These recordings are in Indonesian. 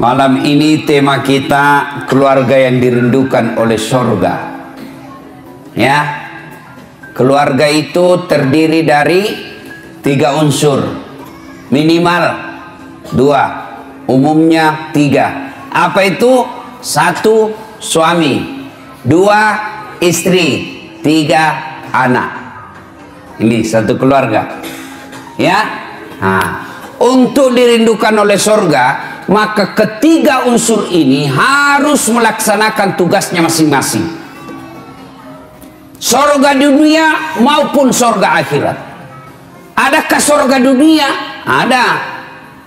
Malam ini tema kita keluarga yang dirindukan oleh surga. Ya, keluarga itu terdiri dari 3 unsur, minimal 2, umumnya 3. Apa itu? 1 suami, 2 istri, 3 anak. Ini satu keluarga. Ya, nah, untuk dirindukan oleh surga, maka ketiga unsur ini harus melaksanakan tugasnya masing-masing. Surga dunia maupun surga akhirat. Adakah surga dunia? Ada.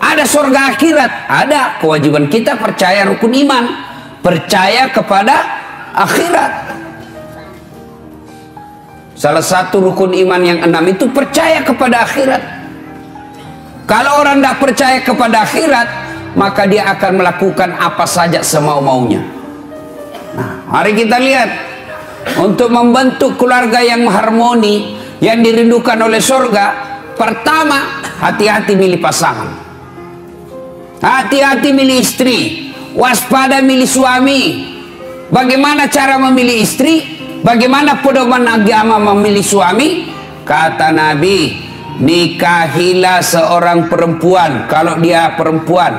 Ada surga akhirat? Ada. Kewajiban kita percaya rukun iman, percaya kepada akhirat. Salah satu rukun iman yang 6 itu percaya kepada akhirat. Kalau orang tidak percaya kepada akhirat, maka dia akan melakukan apa saja semau-maunya. Nah, mari kita lihat, untuk membentuk keluarga yang harmoni, yang dirindukan oleh surga, pertama, hati-hati milih pasangan. Hati-hati milih istri, waspada milih suami. Bagaimana cara memilih istri? Bagaimana pedoman agama memilih suami? Kata Nabi, nikahilah seorang perempuan kalau dia perempuan,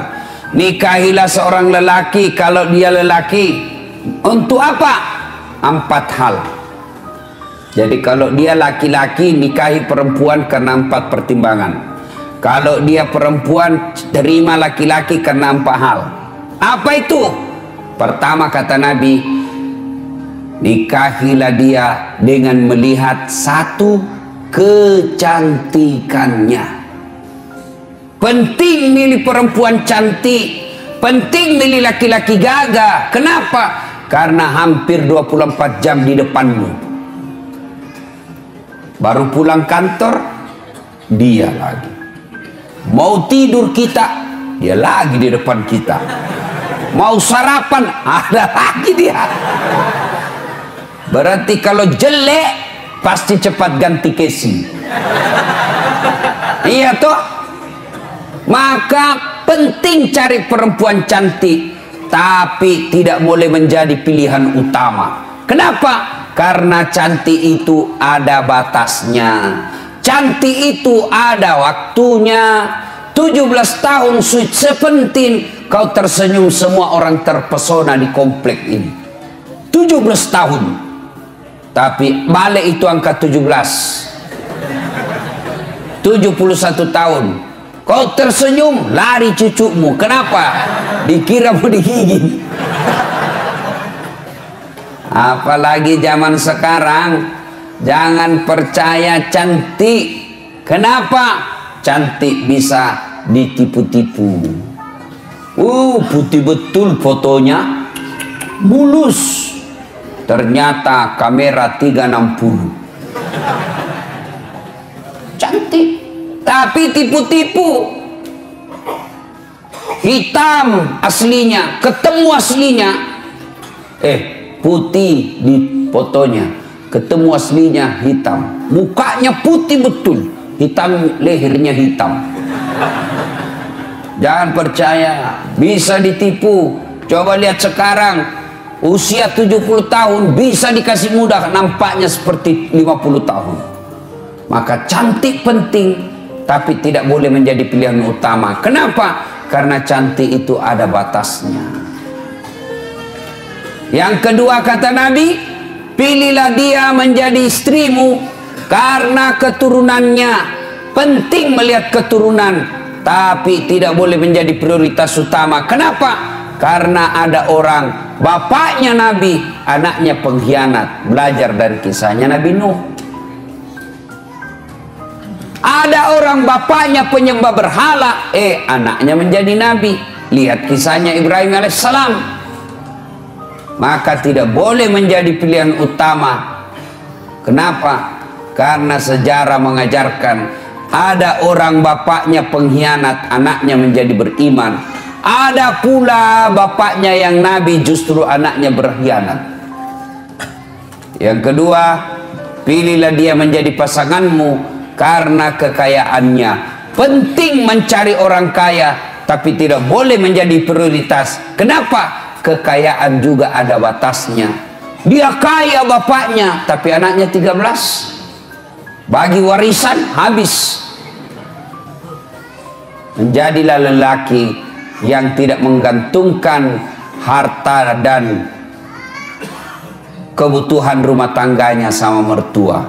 nikahilah seorang lelaki kalau dia lelaki. Untuk apa? 4 hal. Jadi kalau dia laki-laki, nikahi perempuan karena 4 pertimbangan. Kalau dia perempuan, terima laki-laki karena 4 hal. Apa itu? Pertama, kata Nabi, nikahilah dia dengan melihat 1, kecantikannya. Penting milih perempuan cantik, penting milih laki-laki gagah. Kenapa? Karena hampir 24 jam di depanmu. Baru pulang kantor, dia lagi. Mau tidur kita, dia lagi di depan kita. Mau sarapan, ada lagi dia. Berarti kalau jelek, pasti cepat ganti casing. Iya toh? Maka penting cari perempuan cantik, tapi tidak boleh menjadi pilihan utama. Kenapa? Karena cantik itu ada batasnya. Cantik itu ada waktunya. 17 tahun sweet seventeen, kau tersenyum, semua orang terpesona di komplek ini. 17 tahun. Tapi balik itu angka 17. 71 tahun. Kau tersenyum, lari cucumu. Kenapa? Dikira mau digigit. Apalagi zaman sekarang, jangan percaya cantik. Kenapa? Cantik bisa ditipu-tipu. Putih betul fotonya, mulus. Ternyata kamera 360. Cantik, tapi tipu-tipu. Hitam aslinya, ketemu aslinya. Putih di fotonya, ketemu aslinya hitam. Mukanya putih betul, hitam, lehernya hitam. Jangan percaya, bisa ditipu. Coba lihat sekarang, usia 70 tahun bisa dikasih mudah, nampaknya seperti 50 tahun. Maka cantik penting, tapi tidak boleh menjadi pilihan utama. Kenapa? Karena cantik itu ada batasnya. Yang kedua, kata Nabi, pilihlah dia menjadi istrimu karena keturunannya. Penting melihat keturunan, tapi tidak boleh menjadi prioritas utama. Kenapa? Karena ada orang, bapaknya Nabi, anaknya pengkhianat. Belajar dari kisahnya Nabi Nuh. Ada orang, bapaknya penyembah berhala, anaknya menjadi Nabi. Lihat kisahnya Ibrahim alaihissalam. Maka tidak boleh menjadi pilihan utama. Kenapa? Karena sejarah mengajarkan, ada orang bapaknya pengkhianat, anaknya menjadi beriman. Ada pula bapaknya yang Nabi, justru anaknya berkhianat. Yang kedua, pilihlah dia menjadi pasanganmu karena kekayaannya. Penting mencari orang kaya, tapi tidak boleh menjadi prioritas. Kenapa? Kekayaan juga ada batasnya. Dia kaya bapaknya, tapi anaknya 13. Bagi warisan, habis. Menjadilah lelaki yang tidak menggantungkan harta dan kebutuhan rumah tangganya sama mertua.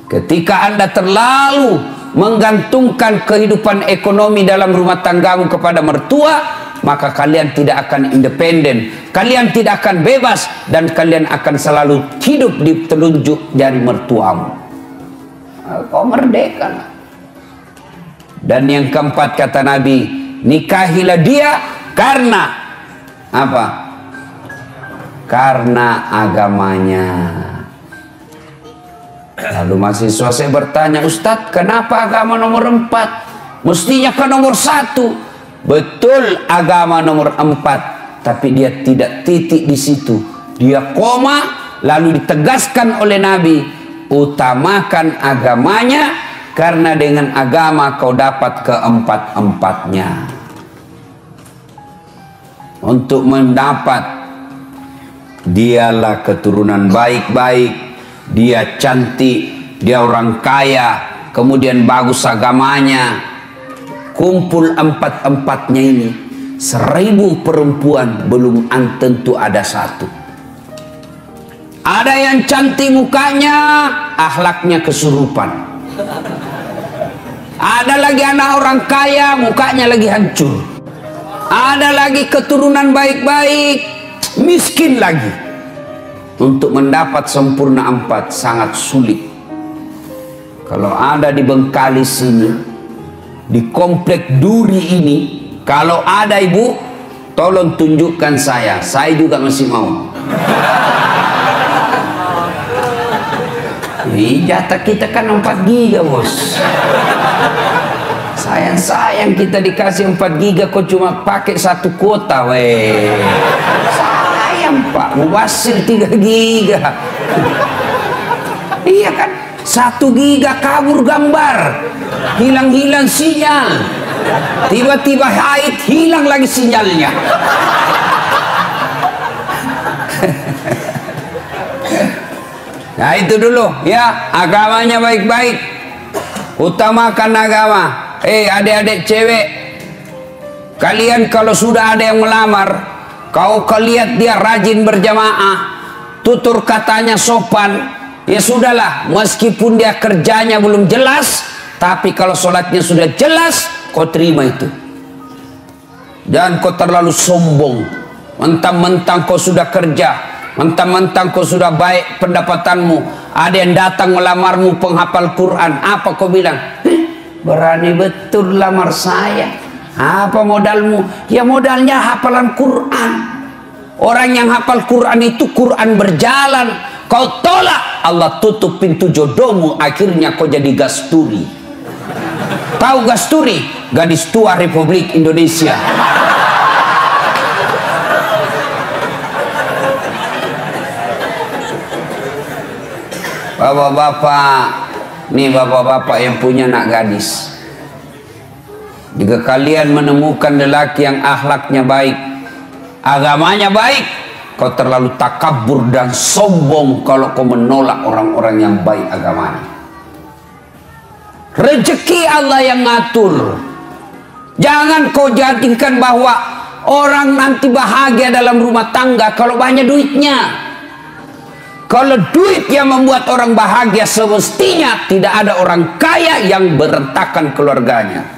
Ketika Anda terlalu menggantungkan kehidupan ekonomi dalam rumah tanggamu kepada mertua, maka kalian tidak akan independen, kalian tidak akan bebas, dan kalian akan selalu hidup di telunjuk jari mertuamu. Kau merdeka. Dan yang keempat kata Nabi, nikahilah dia karena apa? Karena agamanya. Lalu mahasiswa saya bertanya, Ustadz, kenapa agama nomor 4? Mestinya ke nomor 1. Betul, agama nomor 4, tapi dia tidak titik di situ. Dia koma, lalu ditegaskan oleh Nabi, utamakan agamanya, karena dengan agama kau dapat keempat-empatnya. Untuk mendapat, dialah keturunan baik-baik, dia cantik, dia orang kaya, kemudian bagus agamanya. Kumpul empat-empatnya ini, 1000 perempuan belum tentu ada 1. Ada yang cantik mukanya, akhlaknya kesurupan. Ada lagi anak orang kaya, mukanya lagi hancur. Ada lagi keturunan baik-baik, miskin lagi. Untuk mendapat sempurna 4 sangat sulit. Kalau ada di Bengkalis ini, di komplek Duri ini, kalau ada ibu, tolong tunjukkan saya juga masih mau. Jatah kita kan 4 giga bos. Sayang kita dikasih 4 giga, kok cuma pakai 1 kuota weh. Sayang pak, mubasir 3 giga. Iya kan, 1 giga kabur gambar, hilang sinyal, tiba-tiba haid, hilang lagi sinyalnya. Nah itu dulu ya, agamanya baik-baik, utamakan agama. Adik-adik cewek, kalian kalau sudah ada yang melamar, kau lihat dia rajin berjamaah, tutur katanya sopan, ya sudahlah, meskipun dia kerjanya belum jelas, tapi kalau sholatnya sudah jelas, kau terima itu. Jangan kau terlalu sombong, mentang-mentang kau sudah kerja, mentang-mentang kau sudah baik pendapatanmu, ada yang datang melamarmu penghafal Quran, apa kau bilang? Berani betul lamar saya. Apa modalmu? Ya modalnya hafalan Quran. Orang yang hafal Quran itu Quran berjalan. Kau tolak, Allah tutup pintu jodohmu, akhirnya kau jadi gasturi. Tahu gasturi? Gadis tua Republik Indonesia. Bapak-bapak, nih bapak-bapak yang punya anak gadis, jika kalian menemukan lelaki yang akhlaknya baik, agamanya baik, kau terlalu takabur dan sombong kalau kau menolak orang-orang yang baik agamanya. Rezeki Allah yang ngatur. Jangan kau jadikan bahwa orang nanti bahagia dalam rumah tangga kalau banyak duitnya. Kalau duit yang membuat orang bahagia, semestinya tidak ada orang kaya yang berantakan keluarganya.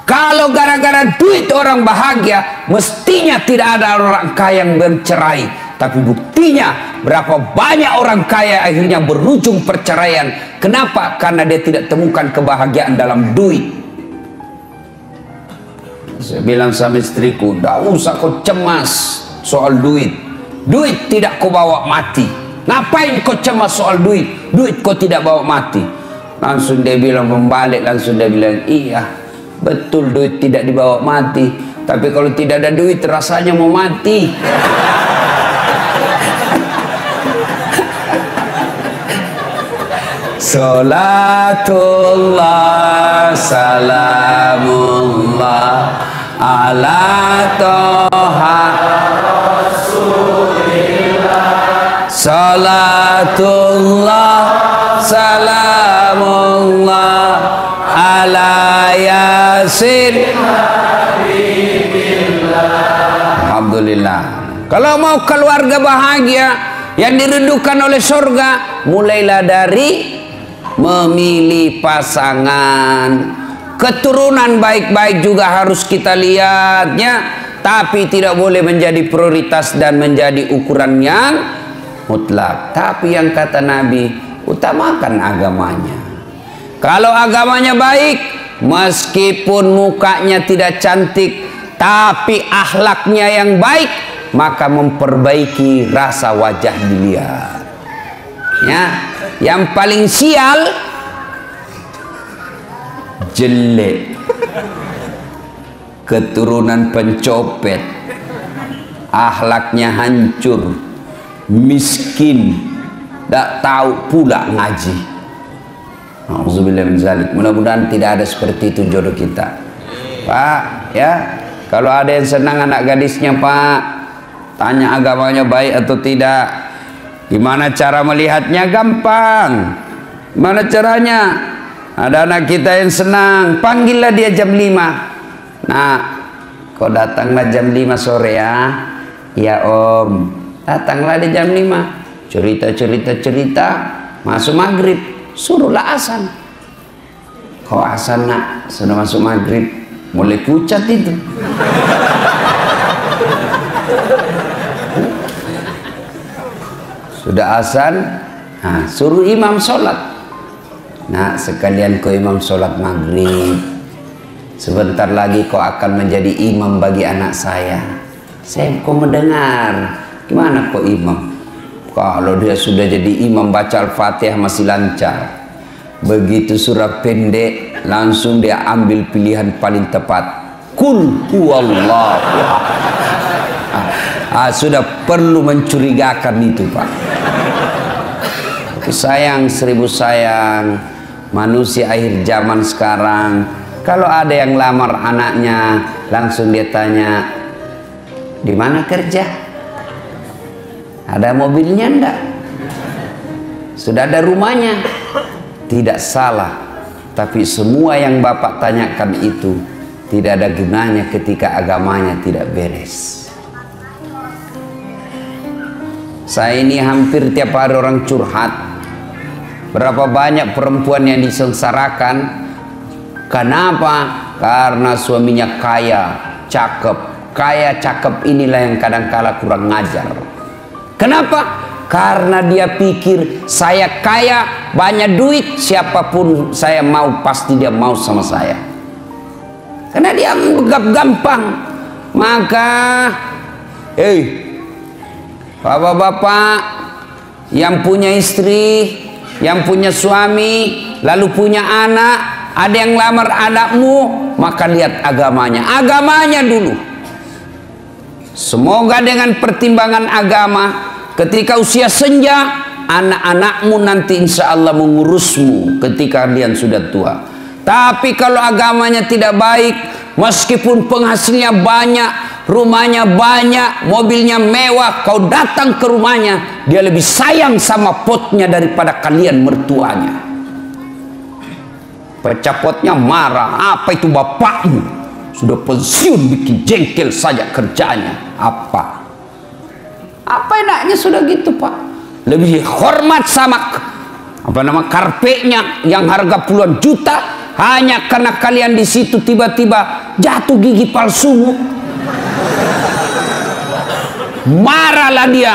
Kalau gara-gara duit orang bahagia, mestinya tidak ada orang kaya yang bercerai. Tapi buktinya berapa banyak orang kaya akhirnya berujung perceraian. Kenapa? Karena dia tidak temukan kebahagiaan dalam duit. Saya bilang sama istriku, tidak usah kau cemas soal duit. Duit tidak kau bawa mati. Ngapain kau cemas soal duit? Duit kau tidak bawa mati. Langsung dia bilang membalik, langsung dia bilang, iya betul duit tidak dibawa mati, tapi kalau tidak ada duit rasanya mau mati. Salatullah salamullah ala toha salatullah salamullah ala yasin. Alhamdulillah. Kalau mau keluarga bahagia yang dirindukan oleh surga, mulailah dari memilih pasangan. Keturunan baik-baik juga harus kita lihatnya, tapi tidak boleh menjadi prioritas dan menjadi ukuran yang mutlak. Tapi yang kata Nabi, utamakan agamanya. Kalau agamanya baik, meskipun mukanya tidak cantik, tapi akhlaknya yang baik, maka memperbaiki rasa wajah dilihat. Ya, yang paling sial jelek, keturunan pencopet, akhlaknya hancur, miskin, tak tahu pula ngaji. Alhamdulillah min zalik. Mudah-mudahan tidak ada seperti itu jodoh kita, Pak. Ya, kalau ada yang senang anak gadisnya, Pak, tanya agamanya baik atau tidak. Gimana cara melihatnya? Gampang. Gimana caranya? Ada anak kita yang senang, panggillah dia jam 5. Nah, kau datanglah jam 5 sore ya. Ya om, datanglah di jam 5. Cerita, masuk maghrib, suruhlah asan. Kau asan nak, sudah masuk maghrib, mulai pucat itu. Sudah asan, nah, suruh imam sholat. Nah, sekalian kau imam sholat maghrib. Sebentar lagi kau akan menjadi imam bagi anak saya. Saya kau mendengar. Gimana kau imam? Kalau dia sudah jadi imam baca Al-Fatihah masih lancar. Begitu surah pendek, langsung dia ambil pilihan paling tepat. Kul huwallahu. Sudah perlu mencurigakan itu, Pak. Sayang, seribu sayang. Manusia akhir zaman sekarang, kalau ada yang lamar anaknya, langsung dia tanya, di mana kerja? Ada mobilnya enggak? Sudah ada rumahnya? Tidak salah, tapi semua yang Bapak tanyakan itu tidak ada gunanya ketika agamanya tidak beres. Saya ini hampir tiap hari orang curhat. Berapa banyak perempuan yang disengsarakan. Kenapa? Karena suaminya kaya, cakep. Kaya, cakep inilah yang kadang-kala kurang ngajar. Kenapa? Karena dia pikir saya kaya, banyak duit, siapapun saya mau pasti dia mau sama saya. Karena dia anggap gampang. Maka, bapak-bapak yang punya istri, yang punya suami, lalu punya anak, ada yang lamar anakmu, maka lihat agamanya. Agamanya dulu. Semoga dengan pertimbangan agama, ketika usia senja, anak-anakmu nanti insya Allah mengurusmu ketika kalian sudah tua. Tapi kalau agamanya tidak baik, meskipun penghasilnya banyak, rumahnya banyak, mobilnya mewah, kau datang ke rumahnya, dia lebih sayang sama potnya daripada kalian mertuanya. Pecah potnya marah, apa itu bapakmu? Sudah pensiun bikin jengkel saja kerjanya. Apa enaknya sudah gitu, Pak? Lebih hormat sama karpetnya yang harga puluhan juta, hanya karena kalian di situ tiba-tiba jatuh gigi palsumu. Marahlah dia.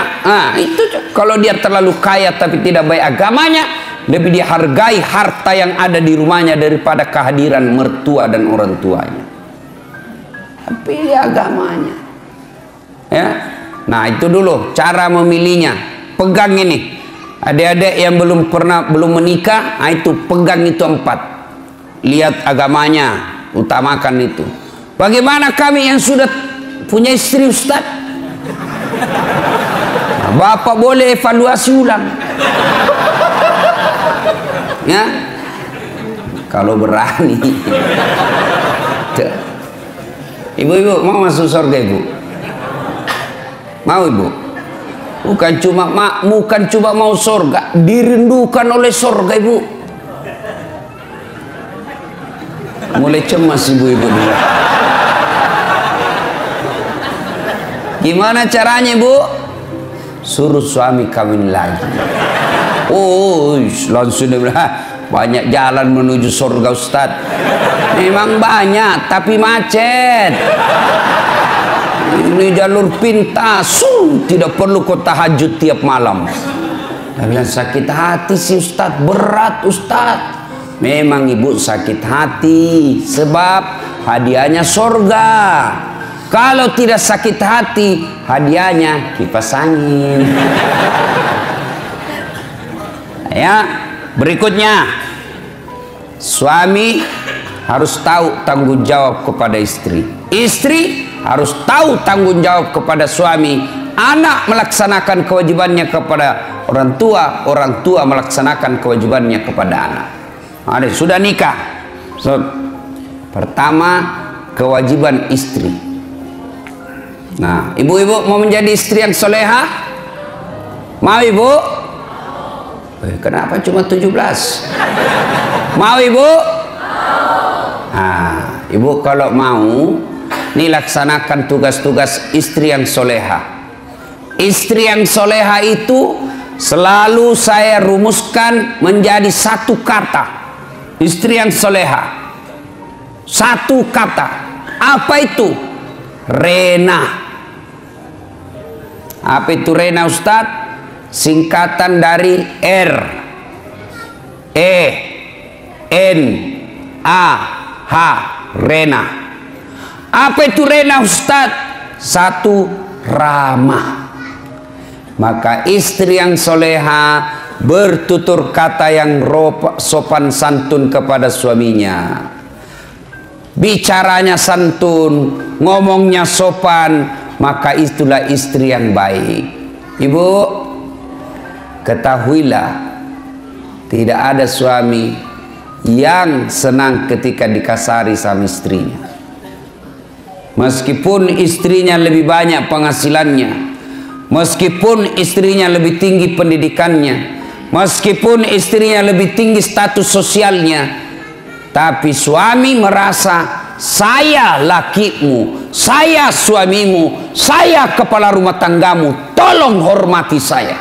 Itu kalau dia terlalu kaya tapi tidak baik agamanya, lebih dihargai harta yang ada di rumahnya daripada kehadiran mertua dan orang tuanya. Pilih agamanya. Ya. Nah, itu dulu cara memilihnya. Pegang ini. Adik-adik yang belum menikah, itu pegang itu 4. Lihat agamanya, utamakan itu. Bagaimana kami yang sudah punya istri, Ustaz? Nah, Bapak boleh evaluasi ulang. Ya, kalau berani. Ibu-ibu mau masuk surga ibu? Mau ibu? Bukan cuma mau surga, dirindukan oleh surga ibu. Mulai cemas ibu-ibu dulu. Gimana caranya ibu? Suruh suami kawin lagi. Oh, langsung dia bilang, banyak jalan menuju surga Ustaz. Memang banyak, tapi macet. Ini jalur pintas, tidak perlu kau tahajud tiap malam. Dia bilang sakit hati sih Ustaz, berat Ustaz. Memang ibu sakit hati sebab hadiahnya surga. Kalau tidak sakit hati, hadiahnya kipas angin. Ya, berikutnya suami harus tahu tanggung jawab kepada istri. Istri harus tahu tanggung jawab kepada suami. Anak melaksanakan kewajibannya kepada orang tua melaksanakan kewajibannya kepada anak. Ada sudah nikah. So, pertama kewajiban istri. Nah, ibu-ibu mau menjadi istri yang soleha? Mau ibu? Kenapa cuma 17? Mau ibu? Nah, ibu kalau mau, nih laksanakan tugas-tugas istri yang soleha. Istri yang soleha itu selalu saya rumuskan menjadi satu kata. Istri yang soleha, satu kata. Apa itu? Rena. Apa itu Rena Ustadz? Singkatan dari R, E, N, A, H, Rena. Apa itu Rena Ustadz? Satu, ramah. Maka istri yang soleha bertutur kata yang sopan santun kepada suaminya, bicaranya santun, ngomongnya sopan, maka itulah istri yang baik. Ibu, ketahuilah tidak ada suami yang senang ketika dikasari sama istrinya. Meskipun istrinya lebih banyak penghasilannya, meskipun istrinya lebih tinggi pendidikannya, meskipun istrinya lebih tinggi status sosialnya, tapi suami merasa saya lakimu, saya suamimu, saya kepala rumah tanggamu, tolong hormati saya.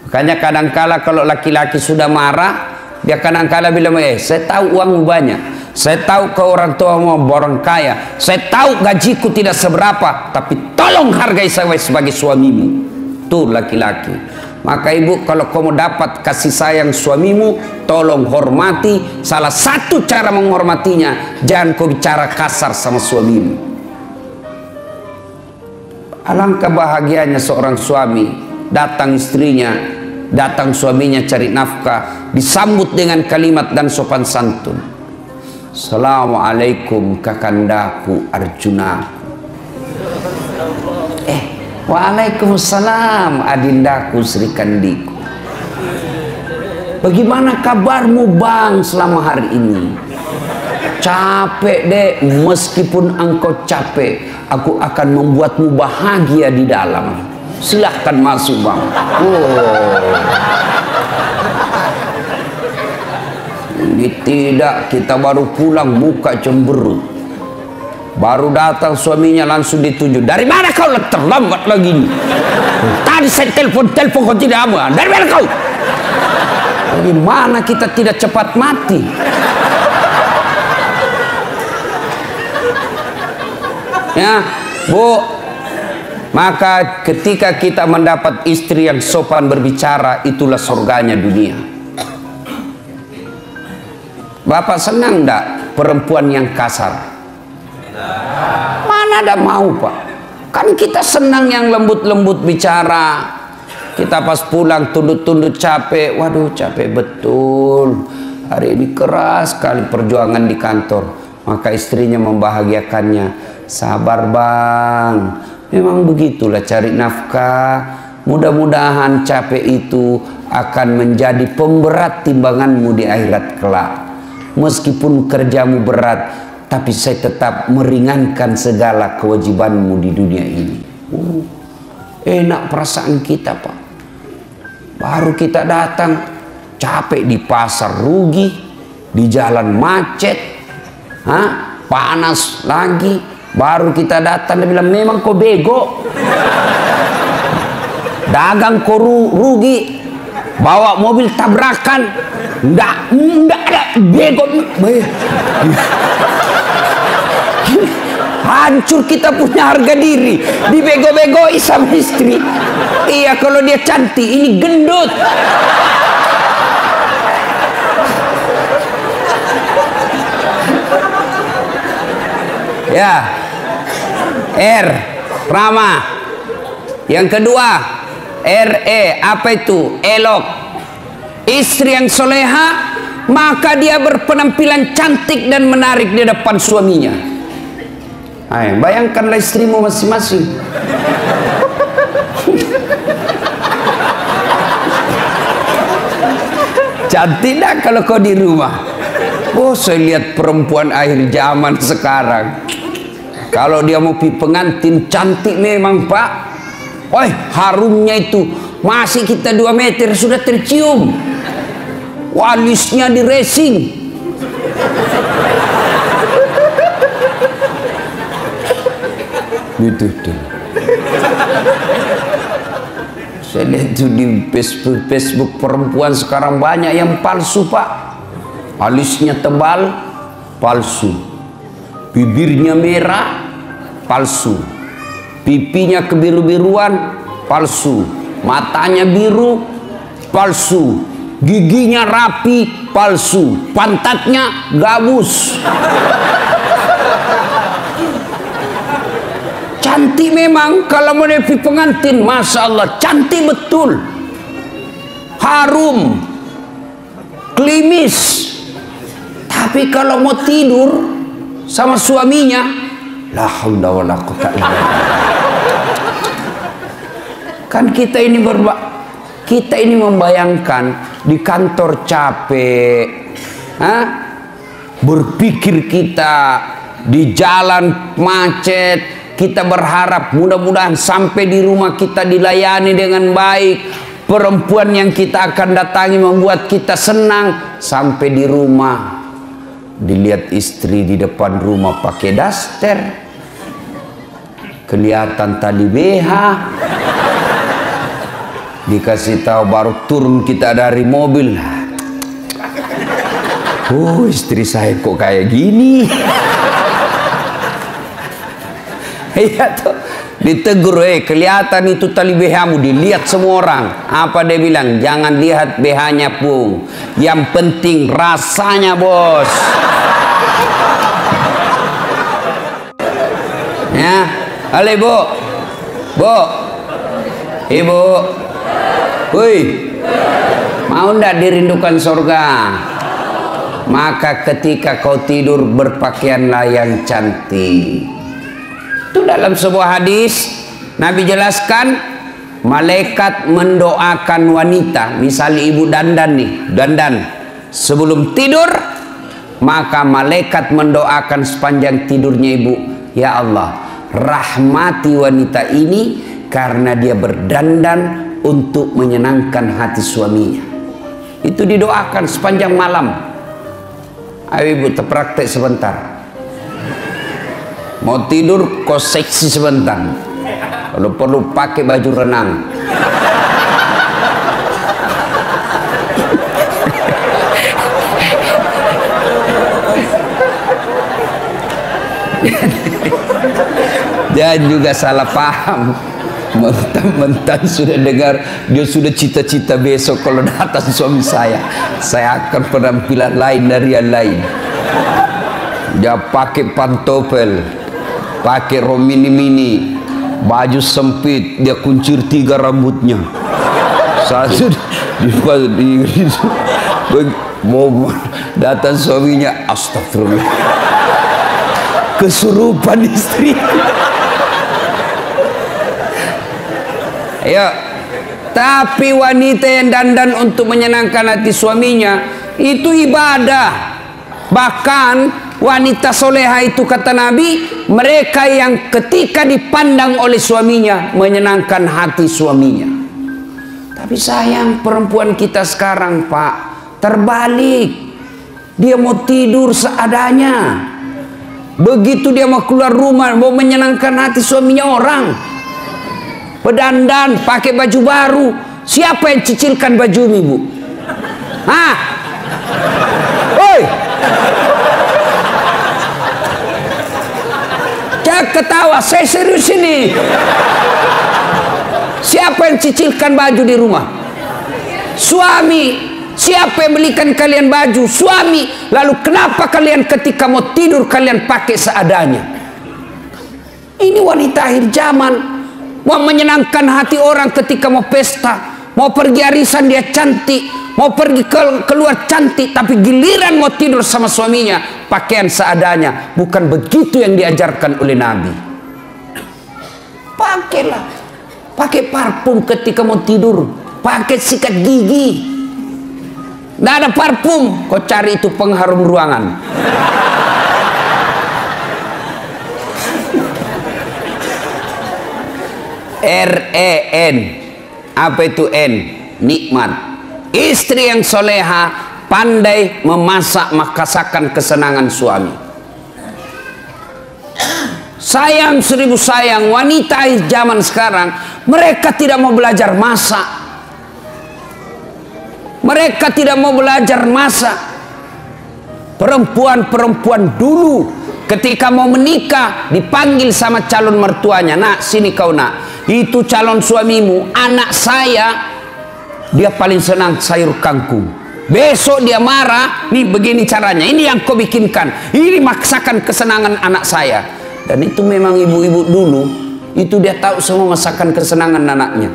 Makanya kadangkala kalau laki-laki sudah marah, dia kadangkala bilang, saya tahu uangmu banyak, saya tahu ke orang tua mau orang kaya, saya tahu gajiku tidak seberapa, tapi tolong hargai saya sebagai suamimu. Tuh laki-laki. Maka ibu, kalau kamu dapat kasih sayang suamimu, tolong hormati. Salah satu cara menghormatinya, jangan kau bicara kasar sama suamimu. Alangkah bahagianya seorang suami, datang istrinya, datang suaminya cari nafkah, disambut dengan kalimat dan sopan santun. Assalamualaikum kakandaku Arjuna. Waalaikumsalam adindaku Sri Kandiku. Bagaimana kabarmu bang selama hari ini? Capek deh, meskipun engkau capek, aku akan membuatmu bahagia di dalam. Silahkan masuk bang. Ini tidak, kita baru pulang muka cemberut. Baru datang suaminya langsung dituju. Dari mana kau terlambat lagi nih? Tadi saya telepon kau tidak mau. Dari mana kau? Bagaimana kita tidak cepat mati? Ya, Bu. Maka ketika kita mendapat istri yang sopan berbicara, itulah surganya dunia. Bapak senang enggak perempuan yang kasar? Mana ada mau pak? Kan kita senang yang lembut-lembut bicara. Kita pas pulang tunduk-tunduk capek. Waduh capek betul, hari ini keras sekali perjuangan di kantor. Maka istrinya membahagiakannya. Sabar bang, memang begitulah cari nafkah. Mudah-mudahan capek itu akan menjadi pemberat timbanganmu di akhirat kelak. Meskipun kerjamu berat, tapi saya tetap meringankan segala kewajibanmu di dunia ini. Enak perasaan kita, Pak. Baru kita datang, capek di pasar, rugi, di jalan macet, panas lagi. Baru kita datang, dia bilang, memang kau bego, dagang kau rugi, bawa mobil tabrakan, enggak ada bego. Hancur kita punya harga diri, dibego-begoi sama istri. Iya, kalau dia cantik, ini gendut. Ya, Rama. Yang kedua, apa itu? Elok. Istri yang soleha, maka dia berpenampilan cantik dan menarik di depan suaminya. Hai, bayangkanlah istrimu masing-masing. Cantik dah kalau kau di rumah. Oh, saya lihat perempuan akhir zaman sekarang. Kalau dia mau pi pengantin, cantik memang, Pak. Oi, harumnya itu masih kita 2 meter sudah tercium. Walisnya di racing. Gitu tuh. Saya lihat tuh di Facebook perempuan sekarang banyak yang palsu, Pak. Alisnya tebal, palsu. Bibirnya merah, palsu. Pipinya kebiru-biruan, palsu. Matanya biru, palsu. Giginya rapi, palsu. Pantatnya gabus. Cantik memang kalau mau nepi pengantin, Masya Allah, cantik betul. Harum, klimis. Tapi kalau mau tidur sama suaminya, la haula wala quwwata illa billah. Kan kita ini membayangkan di kantor capek, berpikir kita di jalan macet. Kita berharap mudah-mudahan sampai di rumah kita dilayani dengan baik. Perempuan yang kita akan datangi membuat kita senang. Sampai di rumah dilihat istri di depan rumah pakai daster, kelihatan tali BH. Dikasih tahu baru turun kita dari mobil. Oh, istri saya kok kayak gini. Iya tuh, ditegur, kelihatan itu tali BH-mu, dilihat semua orang. Apa dia bilang? Jangan lihat BH-nya, Pung. Yang penting rasanya, bos. Ya, halo Ibu. Bu. Ibu. Woi. Mau ndak dirindukan surga? Maka ketika kau tidur berpakaianlah yang cantik. Itu dalam sebuah hadis Nabi jelaskan, malaikat mendoakan wanita, misalnya ibu dandan nih, dandan sebelum tidur, maka malaikat mendoakan sepanjang tidurnya ibu, ya Allah, rahmati wanita ini karena dia berdandan untuk menyenangkan hati suaminya. Itu didoakan sepanjang malam. Ayo ibu terpraktek sebentar. Mau tidur kau seksi sebentar. Kalau perlu pakai baju renang. Jangan juga salah paham. Mentang-mentang sudah dengar, dia sudah cita-cita besok kalau datang suami saya akan penampilan lain dari yang lain. Dia pakai pantopel, pakai rok mini-mini, baju sempit, dia kuncir 3 rambutnya. Satu mau datang suaminya, astagfirullah, kesurupan istri. Ayo, tapi wanita yang dandan untuk menyenangkan hati suaminya itu ibadah. Bahkan wanita soleha itu kata Nabi, mereka yang ketika dipandang oleh suaminya menyenangkan hati suaminya. Tapi sayang perempuan kita sekarang Pak, terbalik. Dia mau tidur seadanya. Begitu dia mau keluar rumah, mau menyenangkan hati suaminya orang, berdandan, pakai baju baru. Siapa yang cicilkan bajumu, Bu? Hah? Oi! Jangan ketawa, saya serius ini. Siapa yang cicilkan baju di rumah? Suami. Siapa yang belikan kalian baju? Suami. Lalu kenapa kalian ketika mau tidur kalian pakai seadanya? Ini wanita akhir zaman. Mau menyenangkan hati orang ketika mau pesta, mau pergi arisan dia cantik, mau pergi keluar cantik, tapi giliran mau tidur sama suaminya pakaian seadanya. Bukan begitu yang diajarkan oleh Nabi. Pakailah, pakai parfum ketika mau tidur, pakai sikat gigi. Nggak ada parfum, kau cari itu pengharum ruangan. R-E-N. Apa itu N? Nikmat. Istri yang soleha pandai memasak merasakan kesenangan suami. Sayang seribu sayang, wanita zaman sekarang mereka tidak mau belajar masak. Mereka tidak mau belajar masak. Perempuan-perempuan dulu ketika mau menikah dipanggil sama calon mertuanya, nak sini kau nak, itu calon suamimu, anak saya dia paling senang sayur kangkung. Besok dia marah, nih begini caranya, ini yang kau bikinkan, ini maksakan kesenangan anak saya. Dan itu memang ibu-ibu dulu itu dia tahu semua masakan kesenangan anaknya.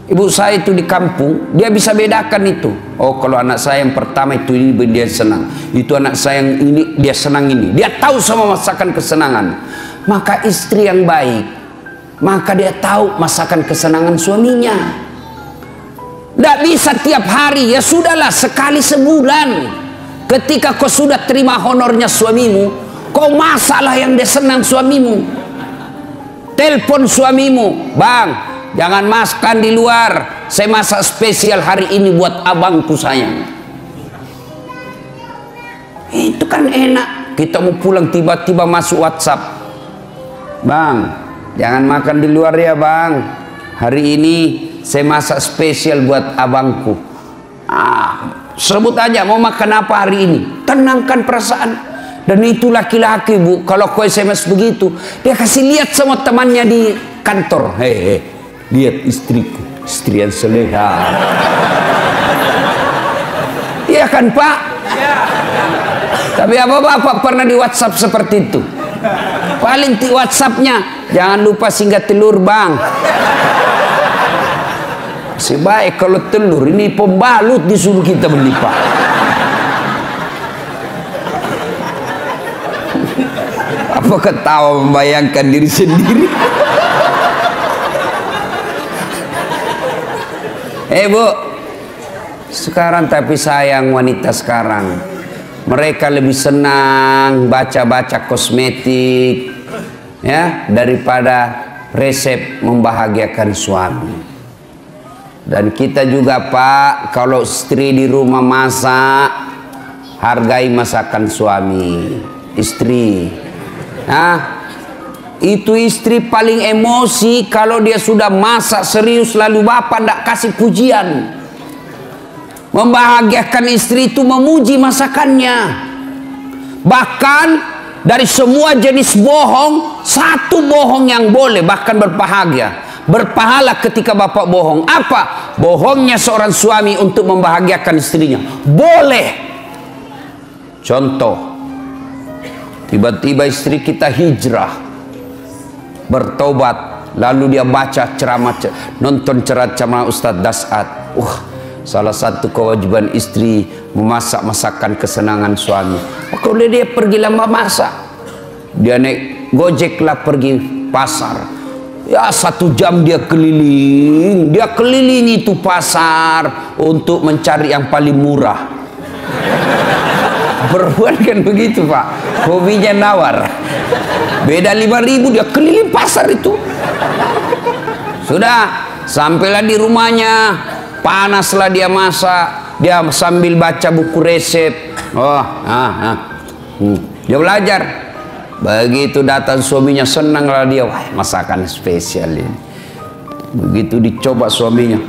Ibu saya itu di kampung, dia bisa bedakan itu. Oh, kalau anak saya yang pertama itu ini dia senang, itu anak saya yang ini dia senang ini. Dia tahu semua masakan kesenangan. Maka istri yang baik, maka dia tahu masakan kesenangan suaminya. Tidak bisa tiap hari, ya sudahlah sekali sebulan. Ketika kau sudah terima honornya suamimu, kau masaklah yang dia senang suamimu. Telepon suamimu, bang, jangan makan di luar, saya masak spesial hari ini buat abangku sayang. Itu kan enak. Kita mau pulang tiba-tiba masuk WhatsApp, bang, jangan makan di luar ya bang, hari ini saya masak spesial buat abangku. Sebut aja mau makan apa hari ini, tenangkan perasaan. Dan itu laki-laki Bu, kalau kau SMS begitu, dia kasih lihat sama temannya di kantor, hehe, lihat istriku, istri yang soleha. Iya kan Pak? Tapi apa Bapak pernah di WhatsApp seperti itu? Paling di WhatsAppnya, jangan lupa singgah telur bang. Sebaik kalau telur, ini pembalut disuruh kita beli Pak. Apa ketawa membayangkan diri sendiri? Bu, sekarang tapi sayang wanita sekarang, mereka lebih senang baca-baca kosmetik ya daripada resep membahagiakan suami. Dan kita juga Pak, kalau istri di rumah masak, hargai masakan suami. Istri, itu istri paling emosi kalau dia sudah masak serius lalu bapak tidak kasih pujian. Membahagiakan istri itu memuji masakannya. Bahkan dari semua jenis bohong, satu bohong yang boleh bahkan berpahala ketika bapak bohong. Apa? Bohongnya seorang suami untuk membahagiakan istrinya. Boleh. Contoh, tiba-tiba istri kita hijrah, bertobat, lalu dia baca ceramah, nonton ceramah Ustadz Dasat. Salah satu kewajiban istri memasak masakan kesenangan suami. Kalau dia pergi lama masak, dia naik gojek lah pergi pasar, ya 1 jam dia keliling itu pasar untuk mencari yang paling murah. Perempuan kan begitu Pak, hobinya nawar. Beda 5.000 dia keliling pasar itu. Sudah, sampailah di rumahnya, panaslah dia masak, dia sambil baca buku resep. Dia belajar. Begitu datang suaminya, senanglah dia, wah masakan spesial ini. Begitu dicoba suaminya,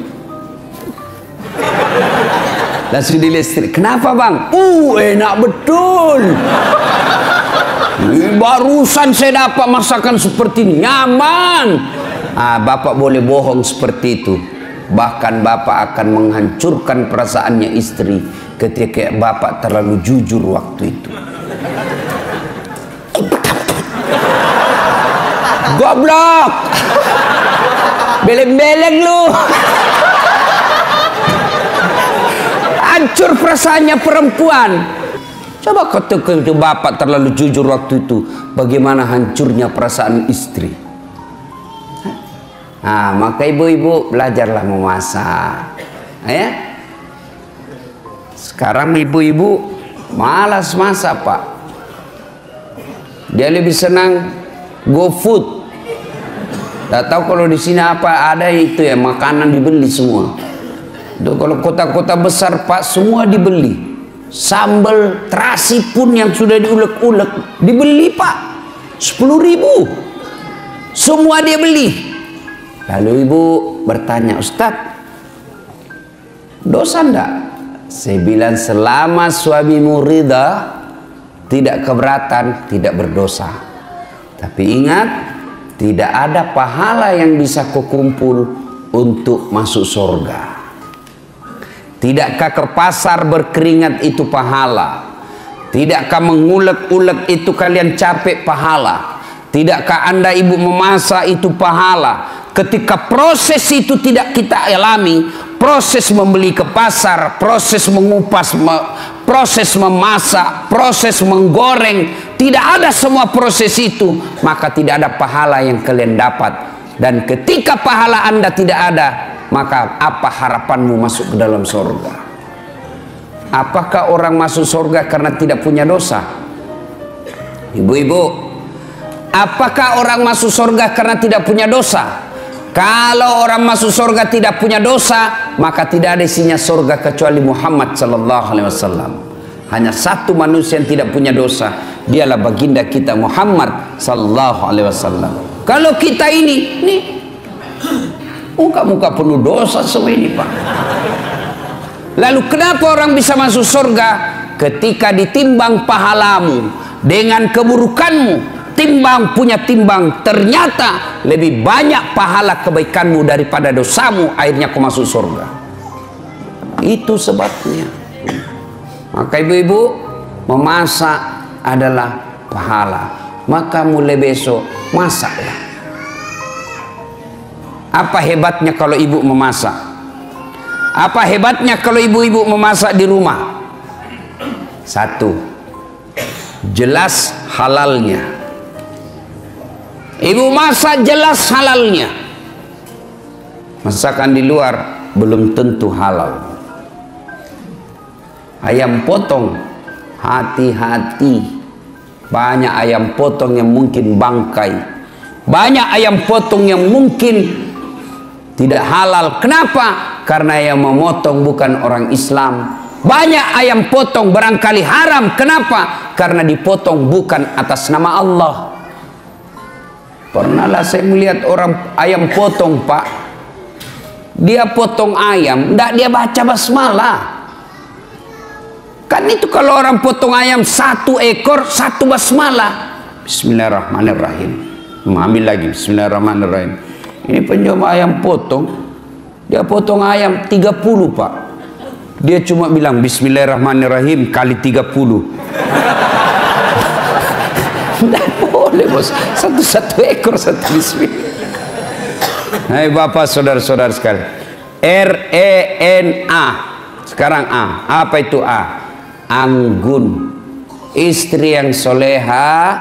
langsung dilistrik. Kenapa bang? Enak betul. Barusan saya dapat masakan seperti ini, nyaman. Bapak boleh bohong seperti itu. Bahkan bapak akan menghancurkan perasaannya istri ketika bapak terlalu jujur waktu itu. Goblok, beleng-beleng lu. Hancur perasaannya perempuan. Coba ketika itu bapak terlalu jujur waktu itu, bagaimana hancurnya perasaan istri. Maka ibu-ibu belajarlah memasak. Ya. Sekarang ibu-ibu malas masak Pak. Dia lebih senang GoFood. Tidak tahu kalau di sini apa ada itu ya, makanan dibeli semua. Kalau kota-kota besar Pak, semua dibeli. Sambal terasi pun yang sudah diulek-ulek dibeli Pak, 10.000. Semua dia beli. Lalu ibu bertanya, Ustadz, dosa enggak? Saya bilang selama suamimu ridha, tidak keberatan, tidak berdosa. Tapi ingat, tidak ada pahala yang bisa kau kumpul untuk masuk surga. Tidakkah ke pasar berkeringat itu pahala? Tidakkah mengulek-ulek itu kalian capek pahala? Tidakkah anda ibu memasak itu pahala? Ketika proses itu tidak kita alami, proses membeli ke pasar, proses mengupas, proses memasak, proses menggoreng, tidak ada semua proses itu, maka tidak ada pahala yang kalian dapat. Dan ketika pahala anda tidak ada, maka apa harapanmu masuk ke dalam surga? Apakah orang masuk surga karena tidak punya dosa? Ibu-ibu, apakah orang masuk surga karena tidak punya dosa? Kalau orang masuk surga tidak punya dosa, maka tidak ada isinya surga kecuali Muhammad sallallahu alaihi wasallam. Hanya satu manusia yang tidak punya dosa, dialah baginda kita Muhammad sallallahu alaihi wasallam. Kalau kita ini nih muka-muka penuh dosa semua ini Pak. Lalu kenapa orang bisa masuk surga? Ketika ditimbang pahalamu dengan keburukanmu, timbang punya timbang, ternyata lebih banyak pahala kebaikanmu daripada dosamu, akhirnya kau masuk surga. Itu sebabnya. Maka ibu-ibu, memasak adalah pahala. Maka mulai besok masaklah. Apa hebatnya kalau ibu memasak? Apa hebatnya kalau ibu-ibu memasak di rumah? Satu, jelas halalnya. Ibu masak jelas halalnya. Masakan di luar belum tentu halal. Ayam potong, hati-hati. Banyak ayam potong yang mungkin bangkai. Banyak ayam potong yang mungkin tidak halal. Kenapa? Karena yang memotong bukan orang Islam. Banyak ayam potong barangkali haram. Kenapa? Karena dipotong bukan atas nama Allah. Pernahlah saya melihat orang ayam potong Pak. Dia potong ayam, enggak dia baca basmalah. Kan itu kalau orang potong ayam 1 ekor 1 basmalah. Bismillahirrahmanirrahim. Ambil lagi Bismillahirrahmanirrahim. Ini penjual ayam potong, dia potong ayam 30 Pak. Dia cuma bilang Bismillahirrahmanirrahim kali 30. Tidak boleh bos, satu ekor 1 bismillah. Hai bapak saudara-saudara sekalian, RENA. Sekarang A, apa itu A? Anggun, istri yang soleha,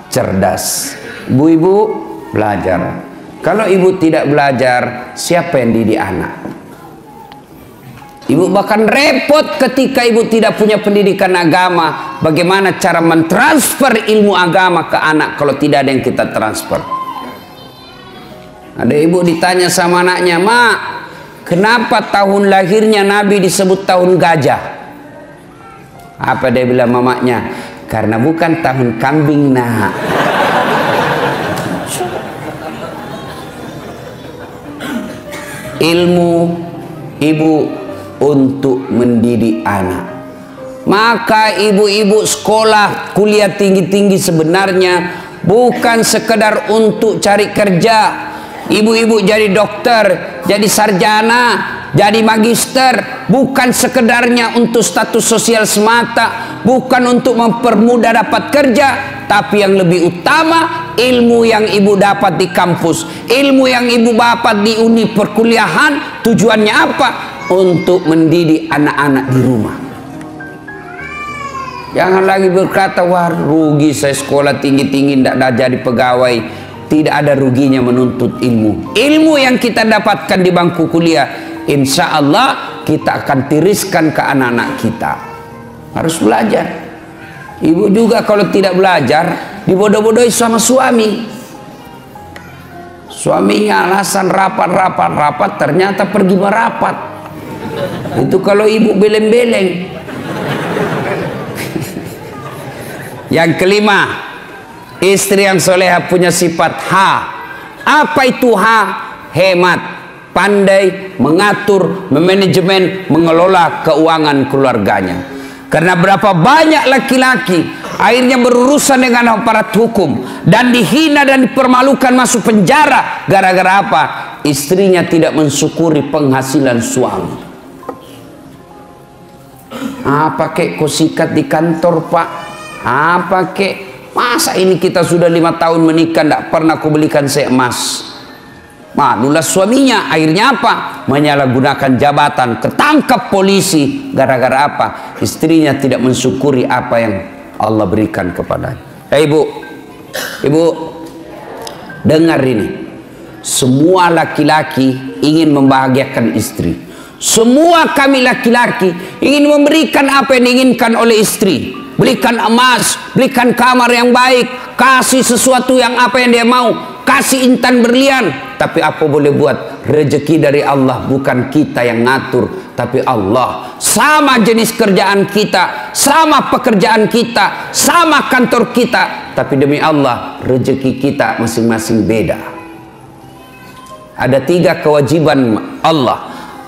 cerdas. Ibu-ibu belajar. Kalau ibu tidak belajar, siapa yang didik anak? Ibu bahkan repot ketika ibu tidak punya pendidikan agama. Bagaimana cara mentransfer ilmu agama ke anak kalau tidak ada yang kita transfer? Ada ibu ditanya sama anaknya, "Mak, kenapa tahun lahirnya Nabi disebut tahun gajah?" Apa dia bilang mamanya? "Karena bukan tahun kambing, Nak." Ilmu ibu untuk mendidik anak. Maka ibu-ibu sekolah kuliah tinggi-tinggi sebenarnya bukan sekedar untuk cari kerja. Ibu-ibu jadi dokter, jadi sarjana, jadi magister, bukan sekedarnya untuk status sosial semata, bukan untuk mempermudah dapat kerja, tapi yang lebih utama ilmu yang ibu dapat di kampus, ilmu yang ibu dapat di uni perkuliahan, tujuannya apa? Untuk mendidik anak-anak di rumah. Jangan lagi berkata, "Wah, rugi saya sekolah tinggi-tinggi tidak jadi pegawai." Tidak ada ruginya menuntut ilmu. Ilmu yang kita dapatkan di bangku kuliah, insya Allah kita akan tiriskan ke anak-anak kita. Harus belajar. Ibu juga kalau tidak belajar, dibodoh-bodohi sama suami. Suaminya alasan rapat, ternyata pergi merapat. Itu kalau ibu beleng-beleng. Yang kelima, istri yang soleha punya sifat H. Apa itu H? Hemat, pandai mengatur, memanajemen, mengelola keuangan keluarganya. Karena berapa banyak laki-laki akhirnya berurusan dengan aparat hukum dan dihina dan dipermalukan masuk penjara gara-gara apa? Istrinya tidak mensyukuri penghasilan suami. Apa kek kau sikat di kantor, Pak? Apa kek? Masa ini kita sudah 5 tahun menikah tidak pernah aku belikan saya emas? Malulah suaminya. Akhirnya apa? Menyalahgunakan jabatan, ketangkap polisi. Gara-gara apa? Istrinya tidak mensyukuri apa yang Allah berikan kepadanya. Ibu, dengar ini. Semua laki-laki ingin membahagiakan istri. Semua kami laki-laki ingin memberikan apa yang diinginkan oleh istri. Belikan emas, belikan kamar yang baik, kasih sesuatu yang apa yang dia mau, kasih intan berlian. Tapi apa boleh buat? Rezeki dari Allah, bukan kita yang ngatur, tapi Allah. Sama jenis kerjaan kita, sama pekerjaan kita, sama kantor kita, tapi demi Allah rezeki kita masing-masing beda. Ada 3 kewajiban Allah,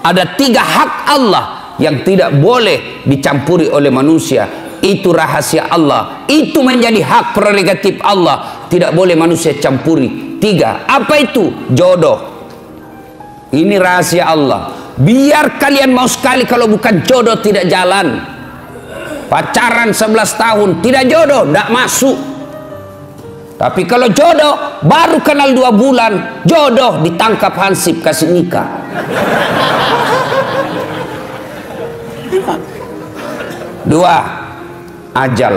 ada 3 hak Allah yang tidak boleh dicampuri oleh manusia. Itu rahasia Allah, itu menjadi hak prerogatif Allah, tidak boleh manusia campuri. 3, apa itu? Jodoh. Ini rahasia Allah. Biar kalian mau sekali, kalau bukan jodoh tidak jalan. Pacaran 11 tahun tidak jodoh, tidak masuk. Tapi kalau jodoh baru kenal 2 bulan, jodoh ditangkap hansip kasih nikah. Dua, ajal.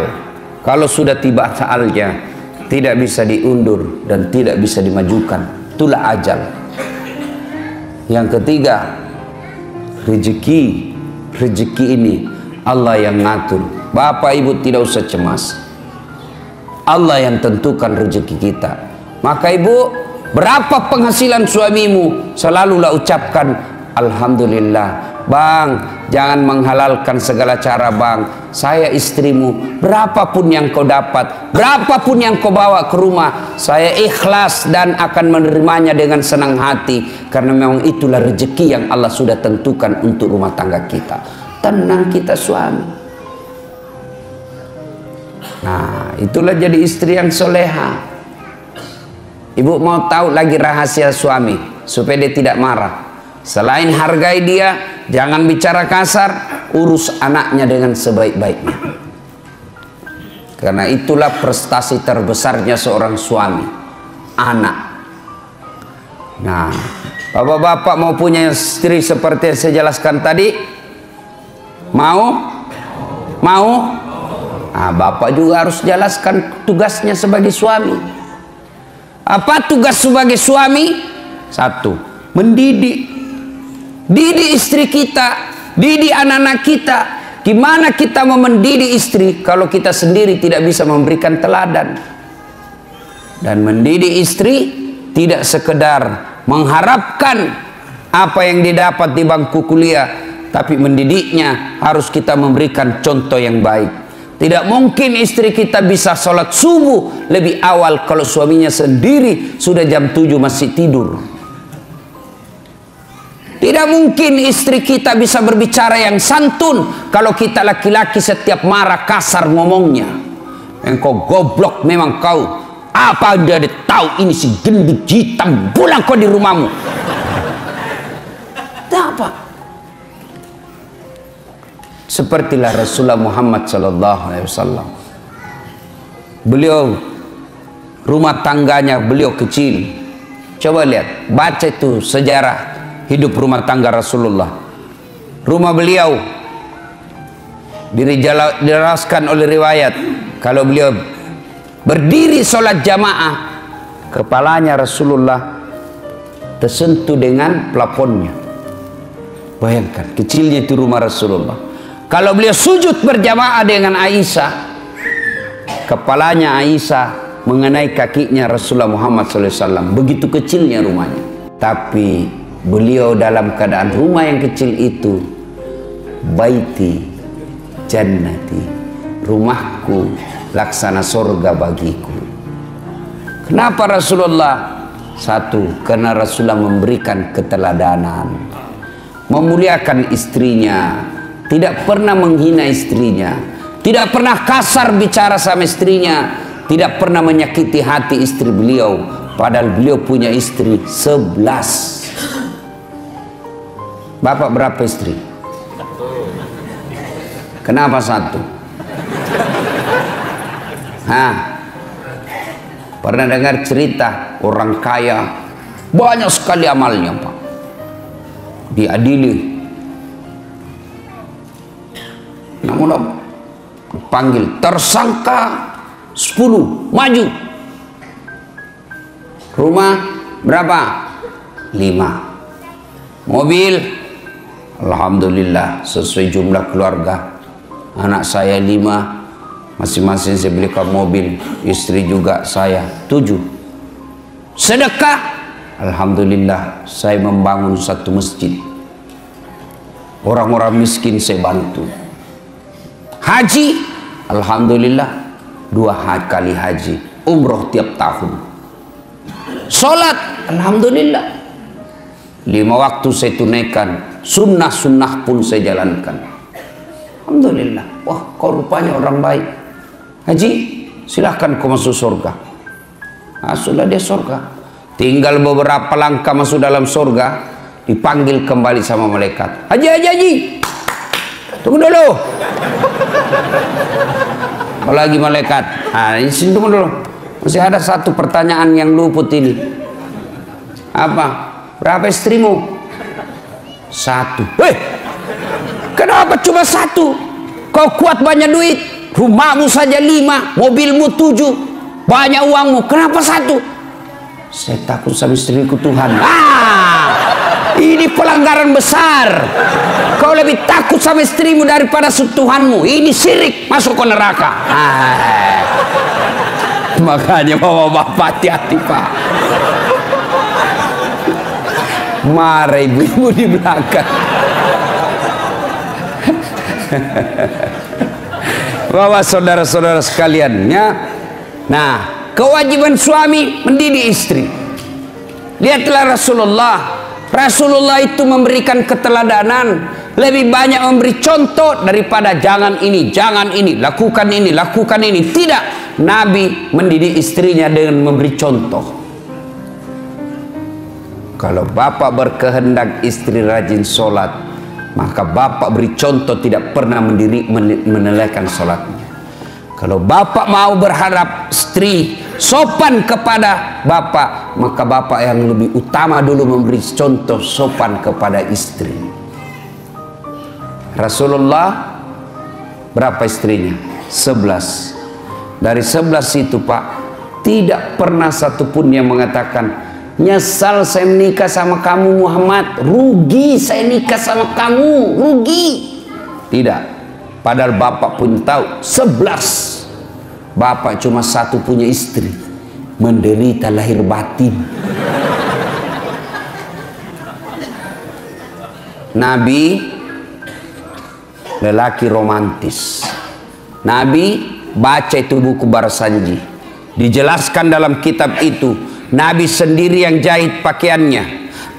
Kalau sudah tiba saatnya, tidak bisa diundur dan tidak bisa dimajukan. Itulah ajal. Yang ketiga, rezeki. Rezeki ini Allah yang ngatur. Bapak ibu tidak usah cemas. Allah yang tentukan rezeki kita. Maka ibu, berapa penghasilan suamimu? Selalulah ucapkan alhamdulillah. Bang, jangan menghalalkan segala cara, bang. Saya istrimu, berapapun yang kau dapat, berapapun yang kau bawa ke rumah, saya ikhlas dan akan menerimanya dengan senang hati. Karena memang itulah rezeki yang Allah sudah tentukan untuk rumah tangga kita. Tenang kita suami. Nah, itulah jadi istri yang soleha. Ibu mau tahu lagi rahasia suami supaya dia tidak marah? Selain hargai dia, jangan bicara kasar, urus anaknya dengan sebaik-baiknya. Karena itulah prestasi terbesarnya seorang suami, anak. Nah, bapak-bapak mau punya istri seperti yang saya jelaskan tadi? Mau? Mau? Nah, bapak juga harus jelaskan tugasnya sebagai suami. Apa tugas sebagai suami? 1, mendidik. Didik istri kita didik anak-anak kita. Gimana kita mau mendidik istri kalau kita sendiri tidak bisa memberikan teladan? Dan mendidik istri tidak sekedar mengharapkan apa yang didapat di bangku kuliah, tapi mendidiknya harus kita memberikan contoh yang baik. Tidak mungkin istri kita bisa sholat subuh lebih awal kalau suaminya sendiri sudah jam 7 masih tidur. Tidak mungkin istri kita bisa berbicara yang santun kalau kita laki-laki setiap marah kasar ngomongnya. Engkau goblok memang kau. Apa dia tahu ini si gendut hitam, pulang kau di rumahmu. Apa? Sepertilah Rasulullah Muhammad SAW. Beliau rumah tangganya beliau kecil. Coba lihat, baca itu sejarah hidup rumah tangga Rasulullah. Rumah beliau dijelaskan oleh riwayat kalau beliau berdiri sholat jamaah, kepalanya Rasulullah tersentuh dengan plafonnya. Bayangkan kecilnya itu rumah Rasulullah. Kalau beliau sujud berjamaah dengan Aisyah, kepalanya Aisyah mengenai kakinya Rasulullah Muhammad SAW. Begitu kecilnya rumahnya. Tapi beliau dalam keadaan rumah yang kecil itu, baiti jannati, rumahku laksana surga bagiku. Kenapa Rasulullah? Satu, karena Rasulullah memberikan keteladanan, memuliakan istrinya, tidak pernah menghina istrinya, tidak pernah kasar bicara sama istrinya, tidak pernah menyakiti hati istri beliau, padahal beliau punya istri 11. Bapak berapa istri? Kenapa satu? Pernah dengar cerita orang kaya banyak sekali amalnya, Pak, diadili, namun panggil tersangka 10, maju. Rumah berapa? 5. Mobil, alhamdulillah sesuai jumlah keluarga. Anak saya 5, masing-masing saya belikan mobil, istri juga saya 7. Sedekah, alhamdulillah saya membangun satu masjid, orang-orang miskin saya bantu. Haji, alhamdulillah 2 kali haji, umroh tiap tahun. Sholat, alhamdulillah 5 waktu saya tunaikan, sunnah-sunnah pun saya jalankan. Alhamdulillah. Wah, kau rupanya orang baik. Haji, silahkan kau masuk surga. Sudah dia surga. Tinggal beberapa langkah masuk dalam surga, dipanggil kembali sama malaikat. Haji, haji, haji, tunggu dulu. Apalagi malaikat. Ini tunggu dulu. Masih ada satu pertanyaan yang luput ini. Apa? Berapa istrimu? 1. Kenapa cuma 1? Kau kuat banyak duit, rumahmu saja 5, mobilmu 7, banyak uangmu, kenapa 1? Saya takut sama istriku Tuhan. Ini pelanggaran besar. Kau lebih takut sama istrimu daripada Tuhanmu. Ini syirik, masuk ke neraka. Makanya bapak-bapak hati-hati, Pak. Marah ibu-ibu di belakang. Bahwa saudara-saudara sekalian, ya. Nah, kewajiban suami mendidik istri. Lihatlah Rasulullah. Rasulullah itu memberikan keteladanan, lebih banyak memberi contoh daripada jangan ini, lakukan ini, lakukan ini. Tidak, Nabi mendidik istrinya dengan memberi contoh. Kalau bapak berkehendak istri rajin sholat, maka bapak beri contoh tidak pernah menelehkan sholatnya. Kalau bapak mau berharap istri sopan kepada bapak, maka bapak yang lebih utama dulu memberi contoh sopan kepada istri. Rasulullah berapa istrinya? 11. Dari 11 itu, Pak, tidak pernah satupun yang mengatakan Nyesal saya menikah sama kamu Muhammad. Rugi saya nikah sama kamu. Rugi. Tidak. Padahal bapak pun tahu 11. Bapak cuma satu punya istri. Menderita lahir batin. Nabi lelaki romantis. Nabi baca itu buku Barsanji. Dijelaskan dalam kitab itu, Nabi sendiri yang jahit pakaiannya,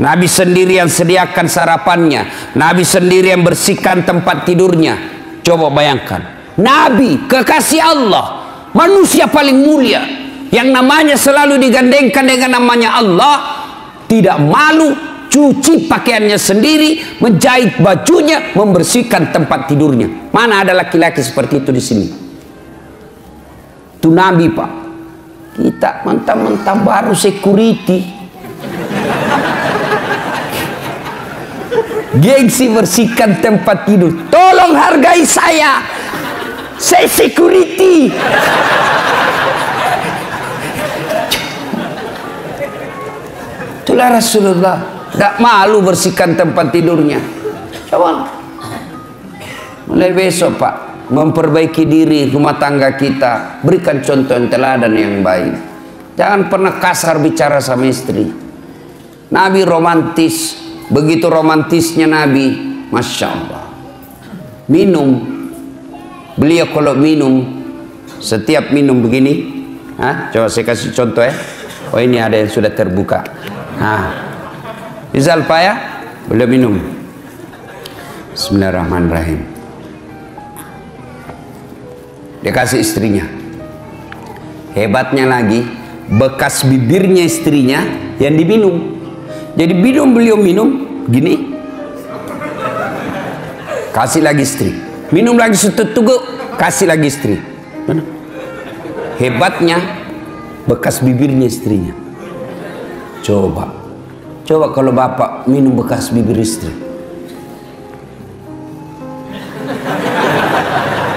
Nabi sendiri yang sediakan sarapannya, Nabi sendiri yang bersihkan tempat tidurnya. Coba bayangkan, Nabi kekasih Allah, manusia paling mulia, yang namanya selalu digandengkan dengan namanya Allah, tidak malu cuci pakaiannya sendiri, menjahit bajunya, membersihkan tempat tidurnya. Mana ada laki-laki seperti itu di sini? Itu Nabi, Pak. Kita mentah-mentah baru security. Gengsi bersihkan tempat tidur. Tolong hargai saya. Saya security. Itulah Rasulullah. Tidak malu bersihkan tempat tidurnya. Coba. Mulai besok, Pak, memperbaiki diri rumah tangga kita. Berikan contoh yang teladan yang baik. Jangan pernah kasar bicara sama istri. Nabi romantis. Begitu romantisnya Nabi, Masya Allah. Minum. Beliau kalau minum, setiap minum begini. Coba saya kasih contoh ya. Oh, ini ada yang sudah terbuka. Misal Pak ya, boleh minum. Bismillahirrahmanirrahim. Dia kasih istrinya. Hebatnya lagi, bekas bibirnya istrinya yang diminum. Jadi beliau minum gini. Kasih lagi istri. Minum lagi setutuguk, kasih lagi istri. Hebatnya bekas bibirnya istrinya. Coba kalau bapak minum bekas bibir istri.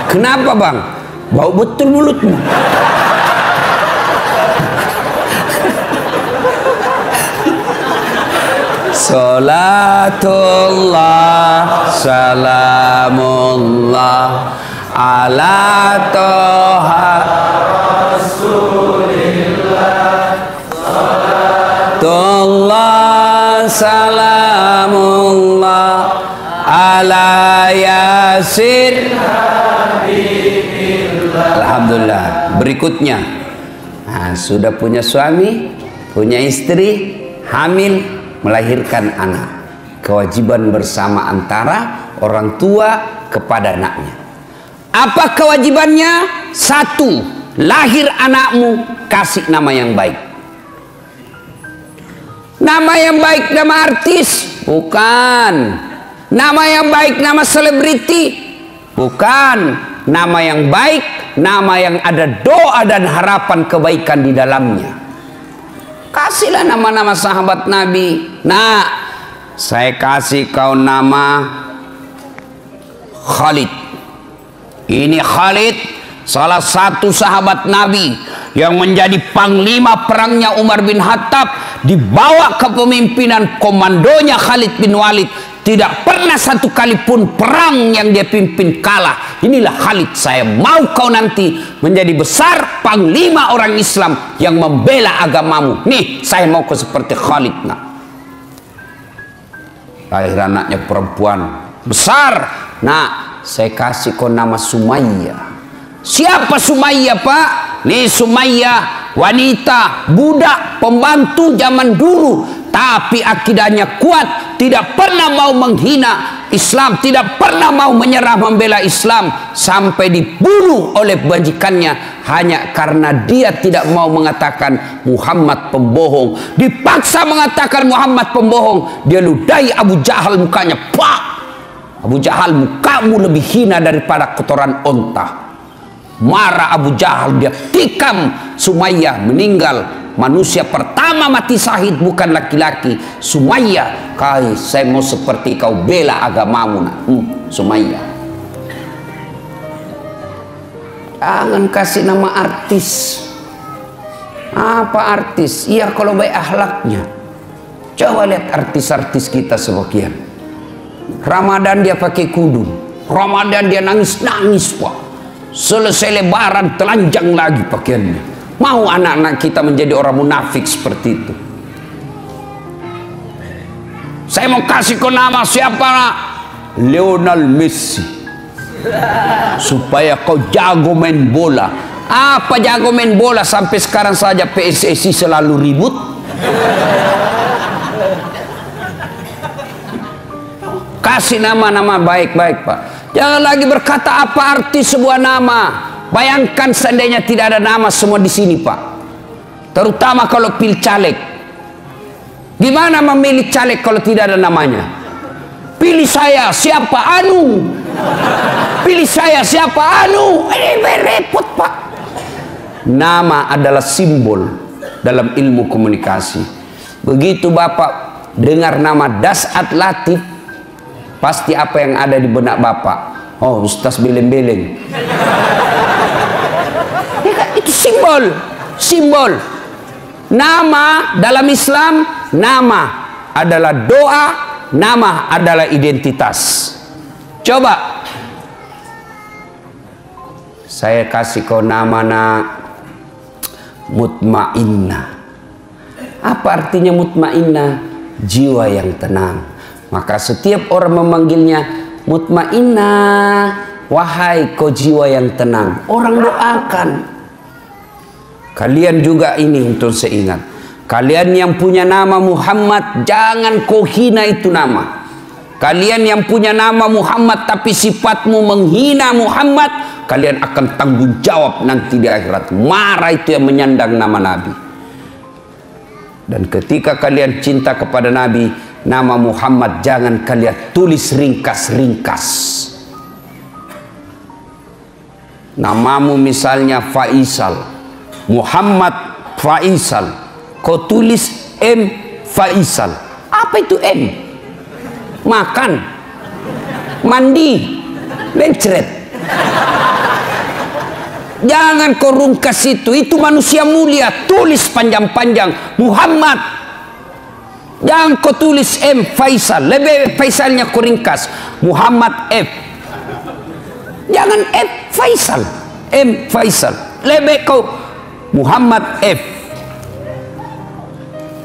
Kenapa bang? Bau betul mulutmu. Salatullah salamullah ala toha Rasulillah. Salatullah salamullah ala yasir habibillah. Alhamdulillah. Berikutnya, sudah punya suami, punya istri, hamil, melahirkan anak. Kewajiban bersama antara orang tua kepada anaknya. Apa kewajibannya? 1, lahir anakmu, kasih nama yang baik. Nama yang baik nama artis? Bukan. Nama yang baik nama selebriti? Bukan. Nama yang baik, nama yang ada doa dan harapan kebaikan di dalamnya. Kasihlah nama-nama sahabat Nabi. Nah, saya kasih kau nama Khalid. Ini Khalid, salah satu sahabat Nabi yang menjadi panglima perangnya Umar bin Khattab, dibawa kepemimpinan komandonya Khalid bin Walid. Tidak pernah satu kali pun perang yang dia pimpin kalah. Inilah Khalid. Saya mau kau nanti menjadi besar panglima orang Islam yang membela agamamu. Nih, saya mau kau seperti Khalid. Nah, lahir anaknya perempuan besar. Nah, saya kasih kau nama Sumayyah. Siapa Sumayyah, Pak? Nih Sumayyah, wanita, budak, pembantu zaman dulu, tapi akidahnya kuat, tidak pernah mau menghina Islam, tidak pernah mau menyerah membela Islam, sampai dibunuh oleh bajikannya hanya karena dia tidak mau mengatakan Muhammad pembohong. Dipaksa mengatakan Muhammad pembohong, dia ludahi Abu Jahal mukanya. Pak, Abu Jahal, mukamu lebih hina daripada kotoran onta. Marah Abu Jahal, dia tikam Sumayyah, meninggal. Manusia pertama mati syahid bukan laki-laki, Sumayyah. Saya mau seperti kau bela agamamu. Sumayyah. Jangan kasih nama artis. Apa artis? Iya kalau baik akhlaknya. Coba lihat artis-artis kita sebagian. Ramadan dia pakai kudung, Ramadan dia nangis-nangis Pak. Selesai lebaran telanjang lagi pakaiannya. Mau anak-anak kita menjadi orang munafik seperti itu? Saya mau kasih kau nama siapa nak? Lionel Messi. Supaya kau jago main bola. Apa jago main bola sampai sekarang saja PSSI selalu ribut? Kasih nama-nama baik-baik Pak. Jangan lagi berkata apa arti sebuah nama. Bayangkan seandainya tidak ada nama semua di sini Pak. Terutama kalau pilih caleg. Gimana memilih caleg kalau tidak ada namanya? Pilih saya siapa anu. Pilih saya siapa anu. Ini repot Pak. Nama adalah simbol dalam ilmu komunikasi. Begitu Bapak dengar nama Dasat Latif, pasti apa yang ada di benak Bapak? Oh, Ustaz beleng-beleng. Ya kan? Itu simbol. Simbol. Nama dalam Islam, nama adalah doa, nama adalah identitas. Coba saya kasih kau nama nak Mutmainnah. Apa artinya mutmainnah? Jiwa yang tenang. Maka setiap orang memanggilnya Mutmainnah, wahai kau jiwa yang tenang. Orang doakan. Kalian juga ini untuk seingat. Kalian yang punya nama Muhammad, jangan kau hina itu nama. Kalian yang punya nama Muhammad tapi sifatmu menghina Muhammad, kalian akan tanggung jawab nanti di akhirat. Marah itu yang menyandang nama Nabi. Dan ketika kalian cinta kepada Nabi, nama Muhammad jangan kalian tulis ringkas-ringkas. Namamu misalnya Faisal, Muhammad Faisal, kau tulis M Faisal. Apa itu M? Makan, mandi, mencret. Jangan kau rungkas itu manusia mulia. Tulis panjang-panjang Muhammad. Jangan kau tulis M Faisal. Lebih Faisalnya kau ringkas Muhammad F. Jangan F Faisal, M Faisal. Lebih kau Muhammad F.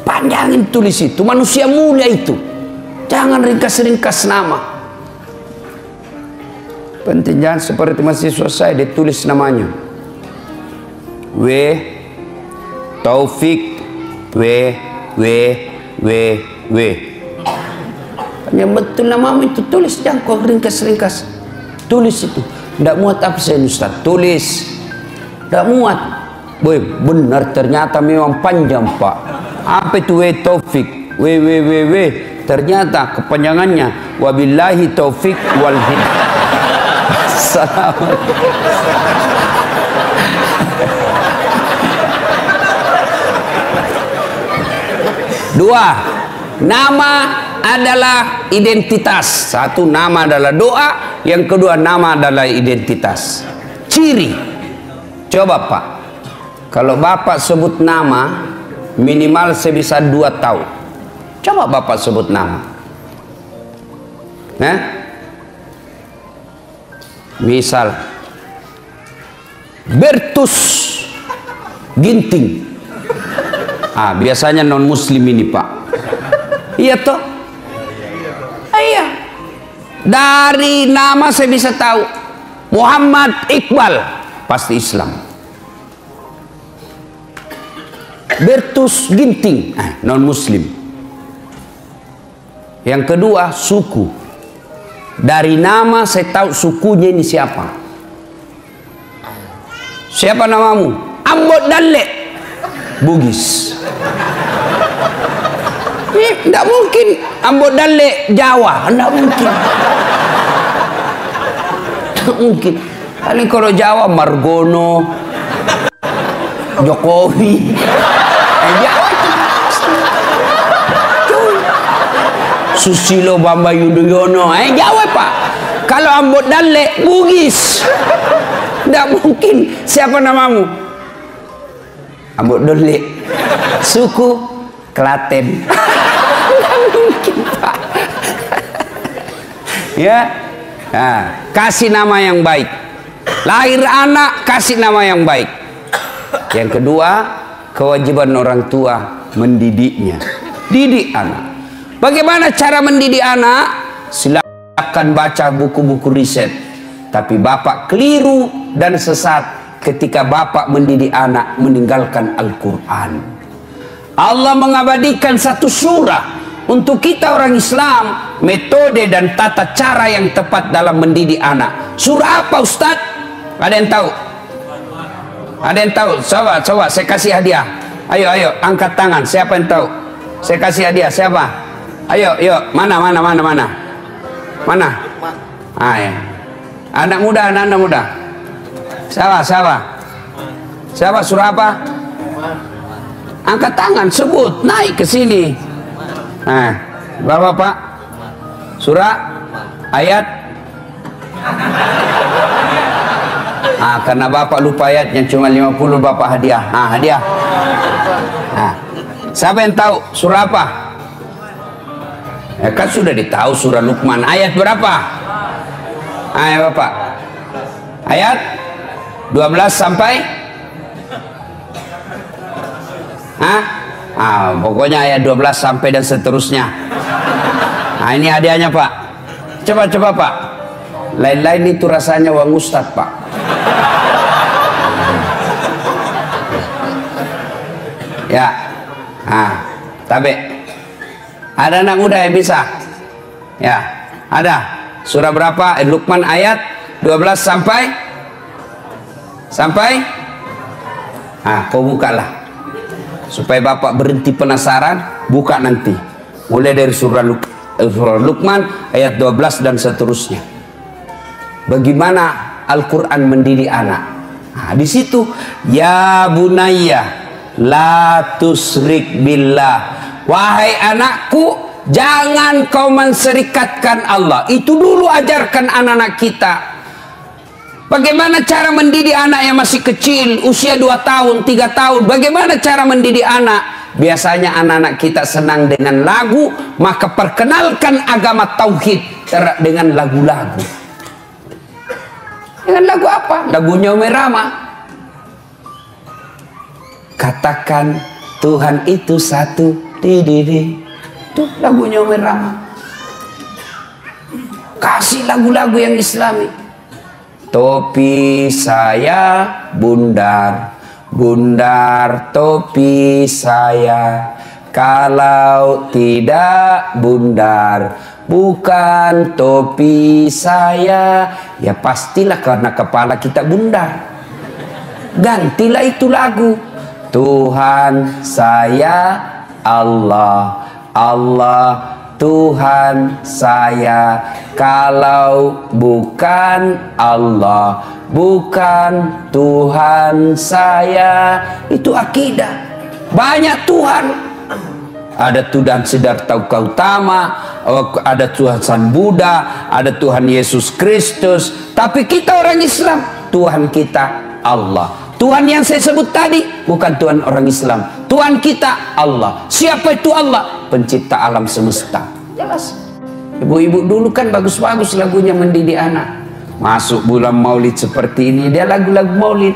Panjangin tulis itu. Manusia mulia itu. Jangan ringkas-ringkas nama. Penting jangan seperti mahasiswa saya, dia tulis namanya W Taufik W yang betul namamu itu tulis, jangan kau ringkas-ringkas. Tulis itu. Tidak muat apa saya Ustaz? Tulis. Tidak muat. Boy, benar ternyata memang panjang Pak. Apa itu W Taufik? W ternyata kepanjangannya wabillahi taufik wal hidayah. Assalamualaikum. Dua, nama adalah identitas. Satu, nama adalah doa. Yang kedua, nama adalah identitas. Ciri. Coba Pak, kalau Bapak sebut nama minimal sebisa 2 tahun. Coba Bapak sebut nama. Misal Bertus Ginting. Biasanya non muslim ini Pak. Iya toh? Iya. Dari nama saya bisa tahu. Muhammad Iqbal pasti Islam. Bertus Ginting non muslim. Yang kedua, suku. Dari nama saya tahu sukunya ini siapa. Siapa namamu? Ambot Dalle, Bugis. Tidak mungkin Ambot Dalle Jawa. Tidak mungkin. Tidak mungkin. Paling kalau Jawa Margono, Jokowi. Jawa itu Susilo Bambang Yudhoyono. Jawa Pak. Kalau Ambot Dalle Bugis. Tidak mungkin. Siapa namamu? Ambok Doli. Suku Klaten. Nggak mungkin, Pak. Ya. Nah, kasih nama yang baik. Lahir anak, kasih nama yang baik. Yang kedua, kewajiban orang tua mendidiknya. Didik anak. Bagaimana cara mendidik anak? Silakan baca buku-buku riset. Tapi bapak keliru dan sesat ketika bapak mendidik anak meninggalkan Al-Quran. Allah mengabadikan satu surah untuk kita orang Islam, metode dan tata cara yang tepat dalam mendidik anak. Surah apa, Ustaz? Ada yang tahu? Ada yang tahu? Coba saya kasih hadiah. Ayo angkat tangan. Siapa yang tahu? Saya kasih hadiah. Siapa? Ayo mana? Ah, ya. Anak muda. Siapa surah apa? Angkat tangan, sebut, naik ke sini. Nah, berapa Pak? Surah ayat. Karena Bapak lupa ayatnya cuma 50, Bapak hadiah. Hadiah. Siapa yang tahu surah apa? Ya kan sudah ditahu, surah Luqman. Ayat berapa? Ayo Bapak. Ayat 12 sampai pokoknya ayat 12 sampai dan seterusnya. Ini hadiahnya Pak. Coba Pak. Lain-lain itu rasanya uang Ustadz Pak. Ya. Tapi ada anak muda yang bisa? Ya, ada. Surah berapa? Luqman ayat 12 sampai kau bukalah supaya Bapak berhenti penasaran, buka nanti mulai dari surah Luqman ayat 12 dan seterusnya. Bagaimana Al-Quran mendidik anak? Di situ, ya bunayya la tusrik billah, wahai anakku, jangan kau menserikatkan Allah. Itu dulu ajarkan anak-anak kita. Bagaimana cara mendidik anak yang masih kecil, usia 2 tahun, 3 tahun? Bagaimana cara mendidik anak? Biasanya anak-anak kita senang dengan lagu, maka perkenalkan agama tauhid dengan lagu-lagu. Dengan lagu apa? Lagunya Umi Rama. Katakan Tuhan itu satu. Itu lagunya Umi Rama. Kasih lagu-lagu yang Islami. Topi saya bundar, bundar topi saya. Kalau tidak bundar, bukan topi saya. Ya pastilah karena kepala kita bundar. Gantilah itu lagu. Tuhan saya Allah, Allah Tuhan saya. Kalau bukan Allah, bukan Tuhan saya. Itu akidah. Banyak Tuhan. Ada Tuhan Siddhartha Gautama, ada Tuhan Sang Buddha, ada Tuhan Yesus Kristus. Tapi kita orang Islam, Tuhan kita Allah. Tuhan yang saya sebut tadi bukan Tuhan orang Islam. Tuhan kita Allah. Siapa itu Allah? Pencipta alam semesta. Jelas. Ibu-ibu dulu kan bagus-bagus lagunya mendidik anak. Masuk bulan Maulid seperti ini, dia lagu-lagu Maulid.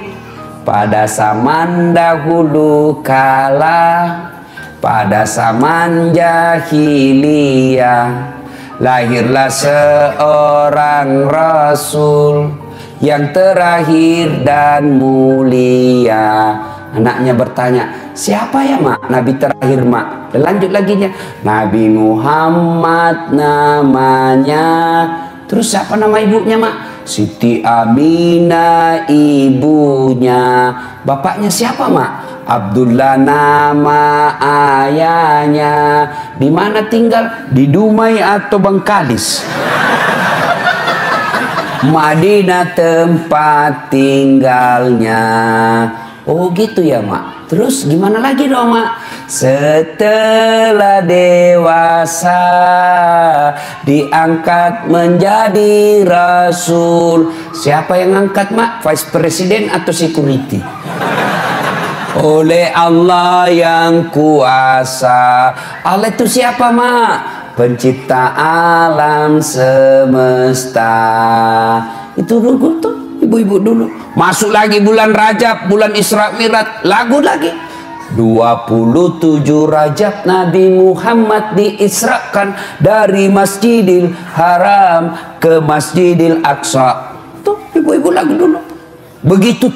Pada zaman dahulu kala, pada zaman jahiliyah, lahirlah seorang Rasul yang terakhir dan mulia. Anaknya bertanya, siapa ya mak? Nabi terakhir mak. Dan lanjut laginya, Nabi Muhammad namanya. Terus siapa nama ibunya mak? Siti Aminah ibunya. Bapaknya siapa mak? Abdullah nama ayahnya. Di mana tinggal? Di Dumai atau Bangkalis? Madinah tempat tinggalnya. Oh gitu ya mak. Terus gimana lagi dong mak? Setelah dewasa diangkat menjadi rasul. Siapa yang angkat mak? Vice President atau security? oleh Allah yang kuasa. Allah itu siapa, Mak? Pencipta alam semesta. Itu dulu tuh ibu-ibu dulu. Masuk lagi bulan Rajab, bulan Isra Mi'raj, lagu lagi. 27 Rajab Nabi Muhammad diisrakan dari Masjidil Haram ke Masjidil Aqsa. Tuh ibu-ibu lagu dulu. Begitu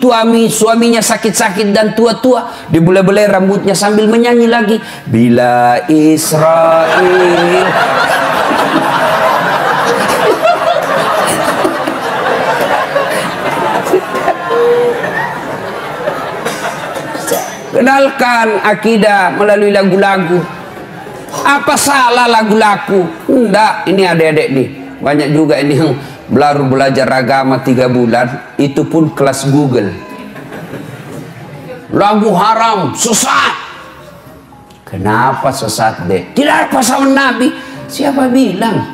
suaminya sakit-sakit dan tua-tua, dibelai-belai rambutnya sambil menyanyi lagi. Bila Israel. Kenalkan akidah melalui lagu-lagu. Apa salah lagu-lagu? Enggak, ini adik-adik nih. Banyak juga ini yang baru belajar agama 3 bulan. Itu pun kelas Google. Lagu haram, sesat. Kenapa sesat, Dek? Tidak apa sama Nabi. Siapa bilang?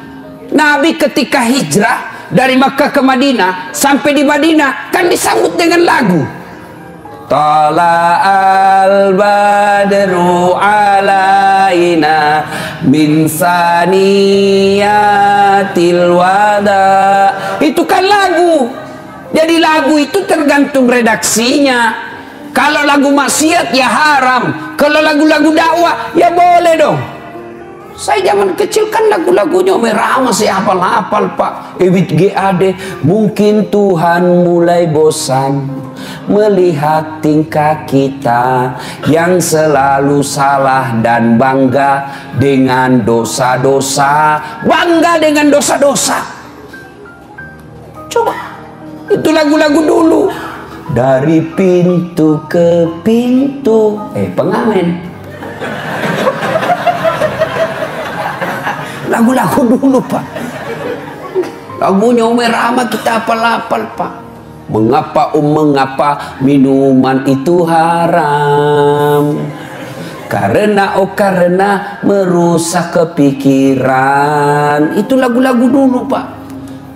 Nabi ketika hijrah dari Makkah ke Madinah, sampai di Madinah kan disambut dengan lagu. Tala'al badru alaina min saniyatil wada. Itu kan lagu. Jadi lagu itu tergantung redaksinya. Kalau lagu maksiat ya haram. Kalau lagu-lagu dakwah ya boleh dong. Saya zaman kecil kan lagu-lagunya Merama saya hafal-hafal, Pak. Ebit GAD. Mungkin Tuhan mulai bosan melihat tingkah kita yang selalu salah dan bangga dengan dosa-dosa. Bangga dengan dosa-dosa. Coba. Itu lagu-lagu dulu. Dari pintu ke pintu. Pengamen. Lagu-lagu dulu, Pak. Lagunya Merama kita hafal-hafal, Pak. Mengapa minuman itu haram? Karena merusak kepikiran. Itu lagu-lagu dulu, Pak.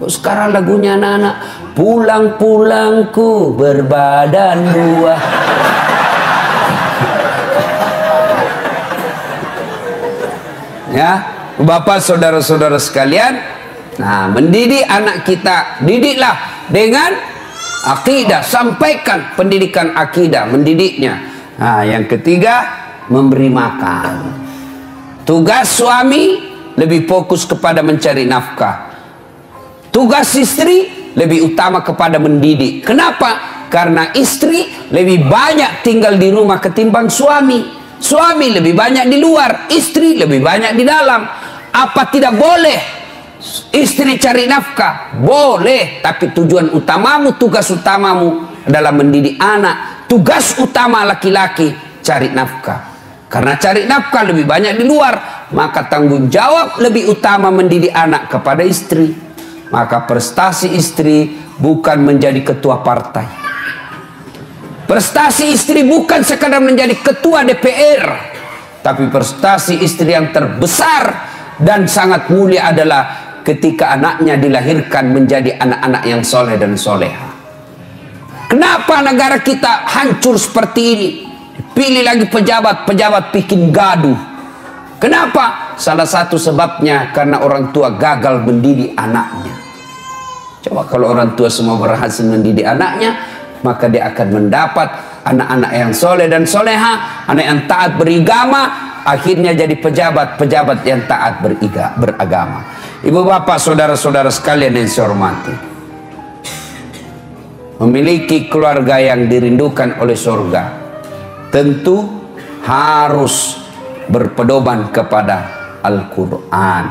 Sekarang lagunya anak-anak. Pulang-pulangku berbadan 2. Ya, Bapak saudara-saudara sekalian. Nah, mendidik anak kita, didiklah dengan akidah, sampaikan pendidikan akidah, mendidiknya. Nah, yang ketiga, memberi makan. Tugas suami lebih fokus kepada mencari nafkah. Tugas istri lebih utama kepada mendidik. Kenapa? Karena istri lebih banyak tinggal di rumah ketimbang suami. Suami lebih banyak di luar, istri lebih banyak di dalam. Apa tidak boleh istri cari nafkah? Boleh, tapi tujuan utamamu, tugas utamamu adalah mendidik anak. Tugas utama laki-laki cari nafkah. Karena cari nafkah lebih banyak di luar, maka tanggung jawab lebih utama mendidik anak kepada istri. Maka prestasi istri bukan menjadi ketua partai. Prestasi istri bukan sekadar menjadi ketua DPR, tapi prestasi istri yang terbesar dan sangat mulia adalah ketika anaknya dilahirkan menjadi anak-anak yang soleh dan soleha. Kenapa negara kita hancur seperti ini? Pilih lagi pejabat bikin gaduh. Kenapa? Salah satu sebabnya karena orang tua gagal mendidik anaknya. Coba kalau orang tua semua berhasil mendidik anaknya, maka dia akan mendapat anak-anak yang soleh dan soleha, anak yang taat beragama, akhirnya jadi pejabat yang taat beragama. Ibu bapak saudara-saudara sekalian yang saya hormati, memiliki keluarga yang dirindukan oleh surga tentu harus berpedoman kepada Al-Quran.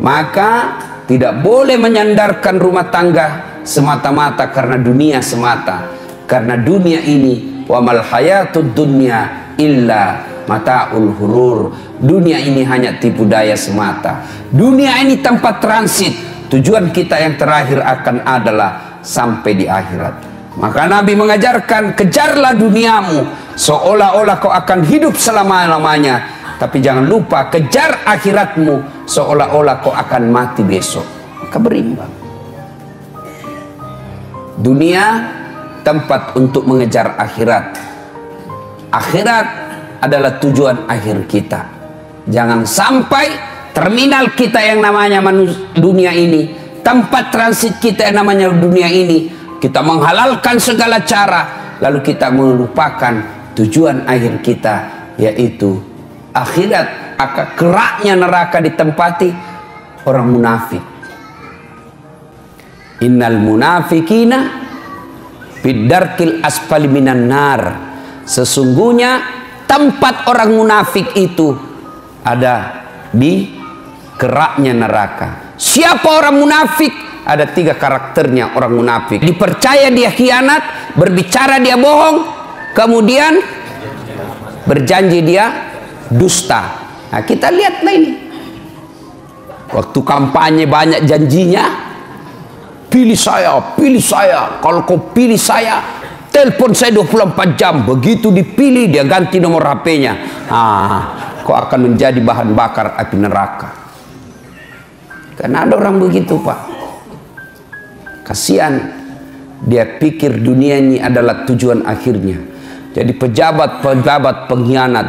Maka tidak boleh menyandarkan rumah tangga semata-mata karena dunia semata. Karena dunia ini, wa mal hayatud dunya illa mata'ul hurur. Dunia ini hanya tipu daya semata. Dunia ini tempat transit. Tujuan kita yang terakhir akan adalah sampai di akhirat. Maka Nabi mengajarkan, kejarlah duniamu seolah-olah kau akan hidup selama-lamanya. Tapi jangan lupa kejar akhiratmu seolah-olah kau akan mati besok. Maka berimbang. Dunia tempat untuk mengejar akhirat. akhirat adalah tujuan akhir kita. Jangan sampai terminal kita yang namanya dunia ini, tempat transit kita yang namanya dunia ini, kita menghalalkan segala cara, lalu kita melupakan tujuan akhir kita, yaitu akhirat. Maka keraknya neraka ditempati orang munafik. Innal munafikina fid-darkil asfali minan nar. Sesungguhnya tempat orang munafik itu ada di keraknya neraka. Siapa orang munafik? Ada 3 karakternya orang munafik. Dipercaya dia khianat, berbicara dia bohong, kemudian berjanji dia dusta. Nah, kita lihatlah ini. Waktu kampanye banyak janjinya, pilih saya, kalau kau pilih saya, telepon saya 24 jam. Begitu dipilih, dia ganti nomor HP-nya. Kau akan menjadi bahan bakar api neraka. Karena ada orang begitu, Pak. Kasihan, dia pikir dunia ini adalah tujuan akhirnya. Jadi pejabat-pejabat pengkhianat,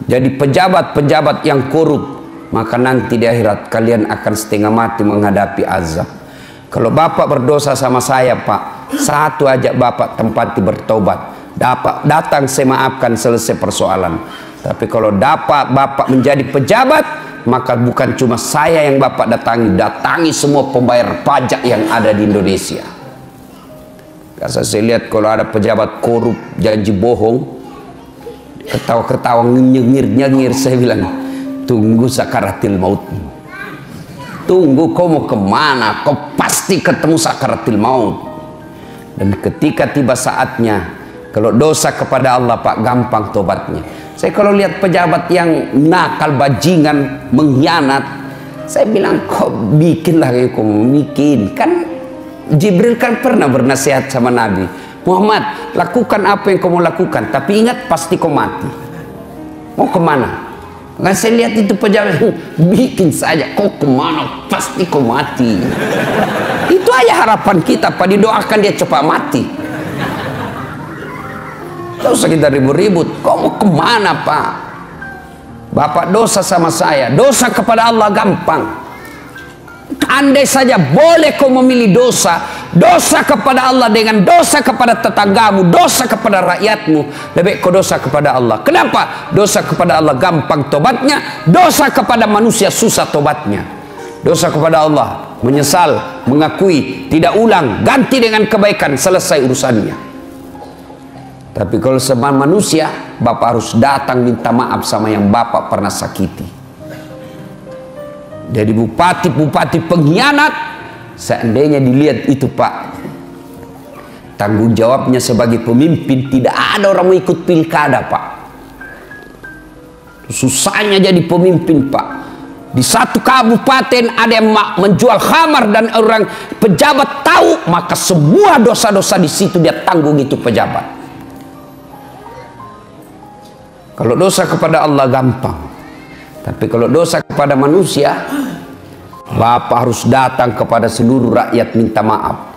jadi pejabat-pejabat yang korup, maka nanti di akhirat kalian akan setengah mati menghadapi azab. Kalau Bapak berdosa sama saya, Pak, satu aja Bapak tempati bertobat, datang saya maafkan, selesai persoalan. Tapi kalau Bapak menjadi pejabat, maka bukan cuma saya yang Bapak datangi semua pembayar pajak yang ada di Indonesia. Karena saya lihat kalau ada pejabat korup, janji bohong, ketawa-ketawa, nyengir-nyengir, saya bilang, tunggu sakaratil mautmu. Tunggu, kau mau kemana? Kau pasti ketemu sakaratil maut. Dan ketika tiba saatnya, kalau dosa kepada Allah, Pak, gampang tobatnya. Saya kalau lihat pejabat yang nakal, bajingan, mengkhianat, saya bilang, kok bikinlah kayak kau bikin. Kan Jibril kan pernah bernasihat sama Nabi, Muhammad, lakukan apa yang kau mau lakukan, tapi ingat pasti kau mati. Mau kemana? Nah, saya lihat itu pejabat, bikin saja, kau kemana, pasti kau mati. Itu aja harapan kita, Pak, didoakan dia cepat mati. Tidak usah kita ribut-ribut. Kau mau kemana, Pak? Bapak dosa sama saya, dosa kepada Allah gampang. Andai saja boleh kau memilih dosa, dosa kepada Allah dengan dosa kepada tetanggamu, dosa kepada rakyatmu, lebih kau dosa kepada Allah. Kenapa? Dosa kepada Allah gampang tobatnya, dosa kepada manusia susah tobatnya. Dosa kepada Allah, menyesal, mengakui, tidak ulang, ganti dengan kebaikan, selesai urusannya. Tapi kalau sama manusia, Bapak harus datang minta maaf sama yang Bapak pernah sakiti. Jadi bupati-bupati pengkhianat, seandainya dilihat itu, Pak, tanggung jawabnya sebagai pemimpin, tidak ada orang mau ikut pilkada, Pak. Susahnya jadi pemimpin, Pak. Di satu kabupaten ada yang menjual khamar dan orang pejabat tahu, maka semua dosa-dosa di situ dia tanggung itu pejabat. Kalau dosa kepada Allah gampang. Tapi kalau dosa kepada manusia, Bapak harus datang kepada seluruh rakyat minta maaf.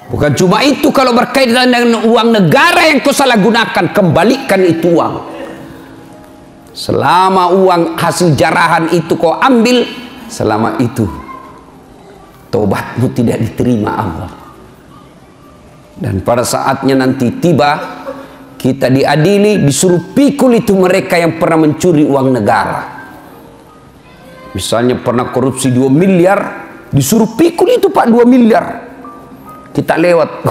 Bukan cuma itu, kalau berkaitan dengan uang negara yang kau salah gunakan, kembalikan itu uang. Selama uang hasil jarahan itu kau ambil, selama itu tobatmu tidak diterima Allah. Dan pada saatnya nanti tiba, kita diadili, disuruh pikul itu mereka yang pernah mencuri uang negara. Misalnya pernah korupsi 2 miliar, disuruh pikul itu, Pak, 2 miliar. Kita lewat,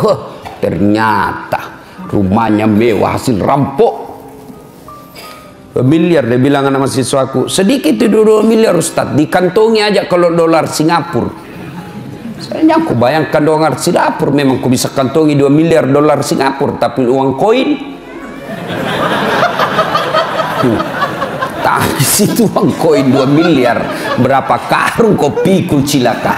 ternyata rumahnya mewah, hasil rampok 2 miliar. Dia bilang sama siswaku, sedikit itu 2 miliar Ustaz, dikantongi aja kalau dolar Singapura. Saya aku bayangkan dolar Singapura, memang aku bisa kantongi 2 miliar dolar Singapura, tapi uang koin di situ uang koin 2 miliar, berapa karung kopi cilaka.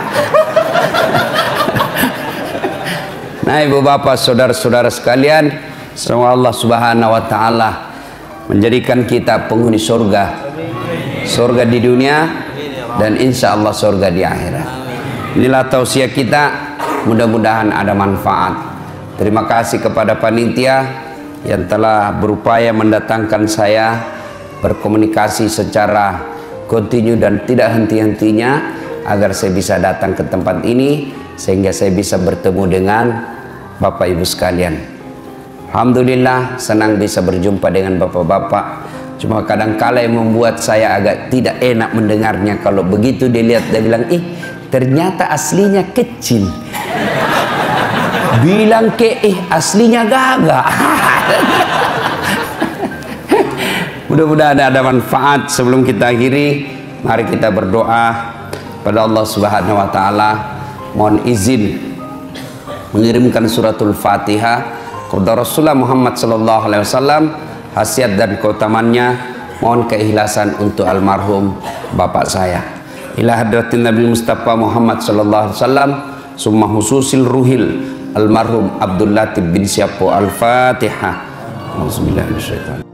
Nah, ibu bapak, saudara-saudara sekalian, semoga Allah Subhanahu wa taala menjadikan kita penghuni surga, surga di dunia dan insya Allah surga di akhirat. Inilah tausiah kita, mudah-mudahan ada manfaat. Terima kasih kepada panitia yang telah berupaya mendatangkan saya berkomunikasi secara kontinu dan tidak henti-hentinya agar saya bisa datang ke tempat ini sehingga saya bisa bertemu dengan Bapak Ibu sekalian. Alhamdulillah senang bisa berjumpa dengan bapak-bapak. Cuma kadang-kala yang membuat saya agak tidak enak mendengarnya kalau begitu dilihat dia bilang, ternyata aslinya kecil. Bilang aslinya gagah. Mudah-mudahan ada manfaat. Sebelum kita akhiri, mari kita berdoa pada Allah Subhanahu wa taala. Mohon izin mengirimkan suratul Fatihah kepada Rasulullah Muhammad sallallahu alaihi wasallam, khasiat dan keutamannya. Mohon keikhlasan untuk almarhum bapak saya. Ila hadratin Nabi Mustafa Muhammad sallallahu alaihi wasallam, summa hususil ruhil almarhum Abdul Latif bin Syapo. Al-Fatihah. Auzubillahi minasyaitonir